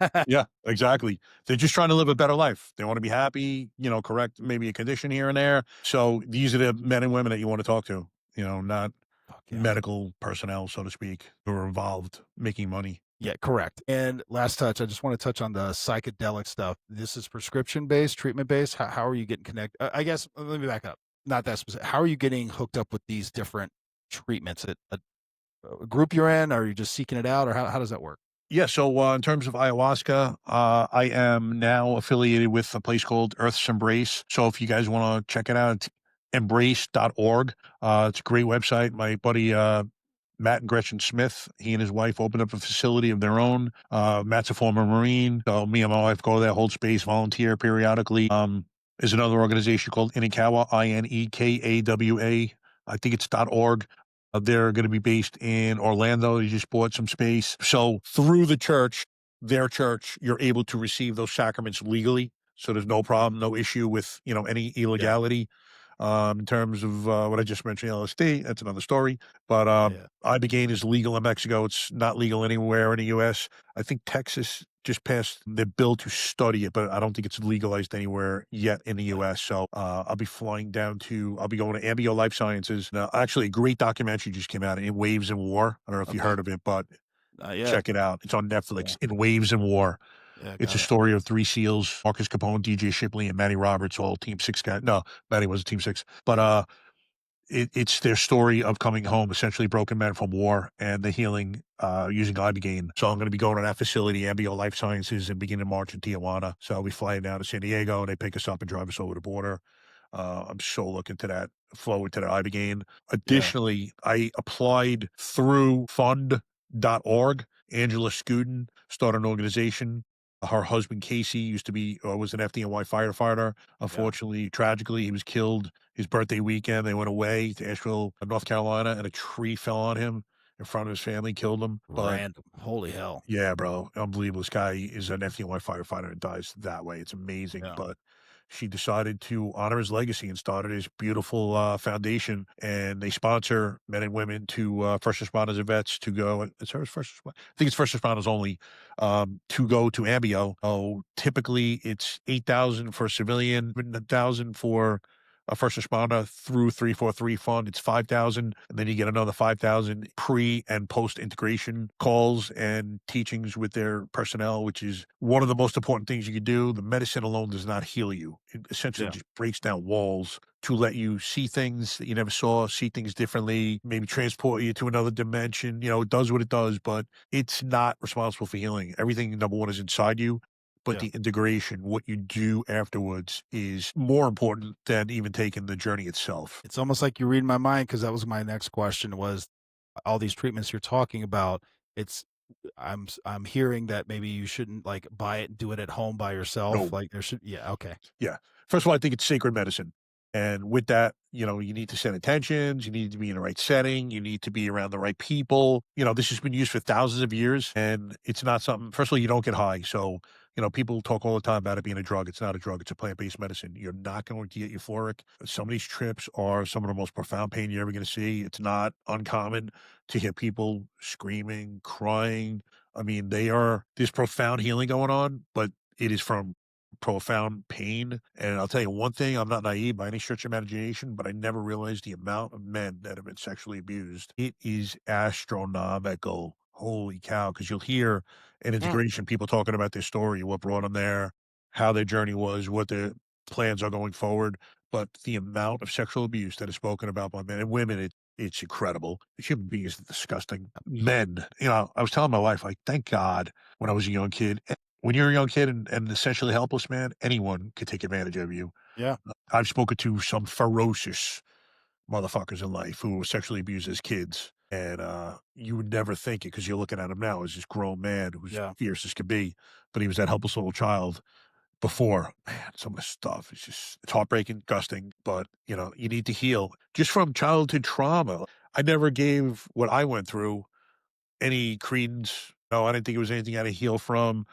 know. Yeah, exactly. They're just trying to live a better life. They want to be happy, correct maybe a condition here and there. So these are the men and women that you want to talk to, not Fuck yeah. medical personnel, so to speak, who are involved making money. Yeah, correct. And last touch, I just want to touch on the psychedelic stuff. This is prescription based, treatment based. How are you getting connected? I guess let me back up. Not that specific. How are you getting hooked up with these different treatments? A group you're in? Or are you just seeking it out, or how does that work? Yeah, so in terms of ayahuasca, I am now affiliated with a place called Earth's Embrace. So if you guys want to check it out, it's embrace.org. It's a great website. My buddy Matt and Gretchen Smith, he and his wife opened up a facility of their own. Matt's a former Marine, so me and my wife go there, hold space, volunteer periodically. There's another organization called Inikawa, Inekawa. I think it's .org. They're going to be based in Orlando. They just bought some space. So through their church, you're able to receive those sacraments legally. So there's no problem, no issue with, any illegality. In terms of what I just mentioned, LSD, that's another story. But ibogaine is legal in Mexico. It's not legal anywhere in the U.S. I think Texas just passed the bill to study it, but I don't think it's legalized anywhere yet in the U.S. So I'll be going to Ambio Life Sciences. Now, actually, a great documentary just came out, In Waves and War. I don't know if you heard of it, but check it out. It's on Netflix, In Waves and War. Yeah, It's a story of 3 SEALs, Marcus Capone, DJ Shipley, and Matty Roberts, all Team 6 guys. No, Matty was a Team 6. But it's their story of coming home, essentially broken men from war and the healing using ibogaine. So I'm going to be going to that facility, Ambio Life Sciences, and beginning March in Tijuana. So I'll be flying down to San Diego, and they pick us up and drive us over the border. I'm so looking to that, forward to the ibogaine. Additionally, I applied through fund.org. Angela Scudin started an organization. Her husband, Casey, was an FDNY firefighter. Unfortunately, tragically, he was killed his birthday weekend. They went away to Asheville, North Carolina, and a tree fell on him in front of his family, killed him. Random. Holy hell. Yeah, bro. Unbelievable. This guy is an FDNY firefighter and dies that way. It's amazing. Yeah. But she decided to honor his legacy and started his beautiful foundation. And they sponsor men and women to first responders and vets to go. I think it's first responders only to go to Ambio. Oh, typically it's $8,000 for civilian, $1,000 for a first responder through 343 fund. It's 5,000, and then you get another 5,000 pre and post integration calls and teachings with their personnel, which is one of the most important things you can do. The medicine alone does not heal you. It essentially Yeah. just breaks down walls to let you see things that you never saw, see things differently, maybe transport you to another dimension. It does what it does, but it's not responsible for healing. Everything, number one, is inside you, but Yeah. the integration, what you do afterwards, is more important than even taking the journey itself. It's almost like you read my mind, because that was my next question, was all these treatments you're talking about. It's I'm hearing that maybe you shouldn't like buy it and do it at home by yourself. No. Like there should, yeah, okay. Yeah. First of all, I think it's sacred medicine. And with that, you need to set intentions. You need to be in the right setting. You need to be around the right people. This has been used for thousands of years, and it's not something, first of all, you don't get high. So, people talk all the time about it being a drug. It's not a drug. It's a plant-based medicine. You're not going to get euphoric. Some of these trips are some of the most profound pain you're ever going to see. It's not uncommon to hear people screaming, crying. I mean, there's profound healing going on, but it is from profound pain. And I'll tell you one thing, I'm not naive by any stretch of imagination, but I never realized the amount of men that have been sexually abused. It is astronomical. Holy cow. Because you'll hear in integration people talking about their story, what brought them there, how their journey was, what their plans are going forward. But the amount of sexual abuse that is spoken about by men and women, it's incredible. Human beings are disgusting. Men, I was telling my wife, like, thank God when I was a young kid, when you're a young kid and essentially helpless, man, anyone could take advantage of you. Yeah. I've spoken to some ferocious motherfuckers in life who were sexually abused as kids, and you would never think it because you're looking at him now as this grown man who's Yeah. fierce as could be, but he was that helpless little child before. Man, some of the stuff is it's heartbreaking, gusting, but you need to heal just from childhood trauma. I never gave what I went through any credence. No, I didn't think it was anything I had to heal from.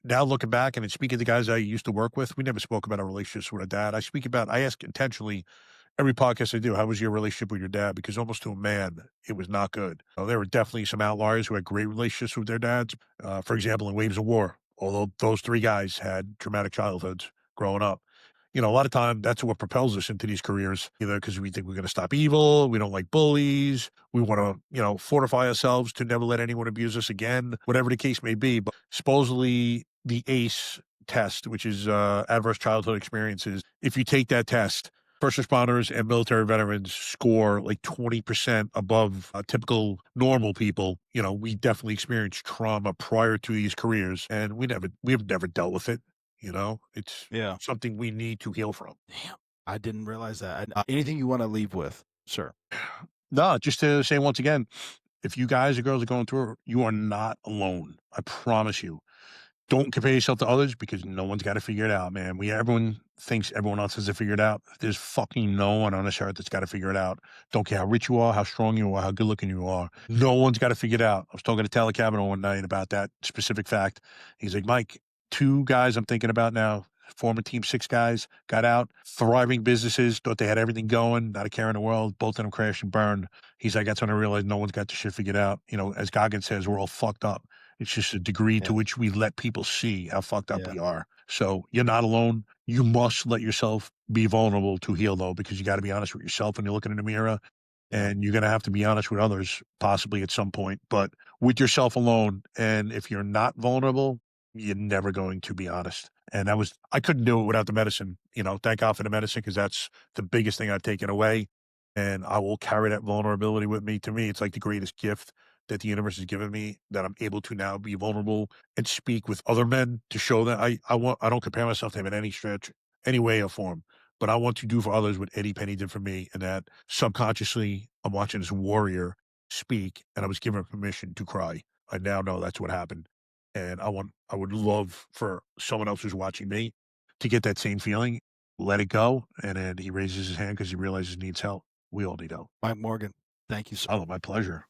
Now looking back and then speaking to guys I used to work with, we never spoke about our relationships with our dad. I ask intentionally every podcast I do, how was your relationship with your dad? Because almost to a man, it was not good. There were definitely some outliers who had great relationships with their dads. For example, in Waves of War, although those three guys had traumatic childhoods growing up. A lot of time that's what propels us into these careers, either because we think we're going to stop evil, we don't like bullies, we want to, fortify ourselves to never let anyone abuse us again, whatever the case may be. But supposedly the ACE test, which is adverse childhood experiences, if you take that test, first responders and military veterans score like 20% above typical normal people. We definitely experienced trauma prior to these careers, and we've never dealt with it. It's Yeah. something we need to heal from. Damn. I didn't realize that. Anything you want to leave with, sir? No, just to say once again, if you guys or girls are going through it, you are not alone. I promise you. Don't compare yourself to others because no one's got to figure it out, man. Everyone thinks everyone else has it figured out. There's fucking no one on this earth that's got to figure it out. Don't care how rich you are, how strong you are, how good looking you are. No one's got to figure it out. I was talking to Tyler Cavanaugh one night about that specific fact. He's like, Mike, two guys I'm thinking about now, former Team 6 guys, got out, thriving businesses, thought they had everything going, not a care in the world. Both of them crashed and burned. He's like, that's when I realized no one's got the shit figured out. As Goggins says, we're all fucked up. It's just a degree to Yeah. which we let people see how fucked up Yeah. we are. So you're not alone. You must let yourself be vulnerable to heal, though, because you got to be honest with yourself when you're looking in the mirror. Yeah. And you're going to have to be honest with others, possibly at some point, but with yourself alone. And if you're not vulnerable, you're never going to be honest. And I couldn't do it without the medicine. Thank God for the medicine, because that's the biggest thing I've taken away. And I will carry that vulnerability with me. To me, it's like the greatest gift that the universe has given me, that I'm able to now be vulnerable and speak with other men to show that I don't compare myself to him in any stretch, any way or form, but I want to do for others what Eddie Penny did for me. And that subconsciously I'm watching this warrior speak and I was given permission to cry. I now know that's what happened. And I would love for someone else who's watching me to get that same feeling, let it go. And then he raises his hand because he realizes he needs help. We all need help. Mike Morgan, thank you, sir. Oh, my pleasure.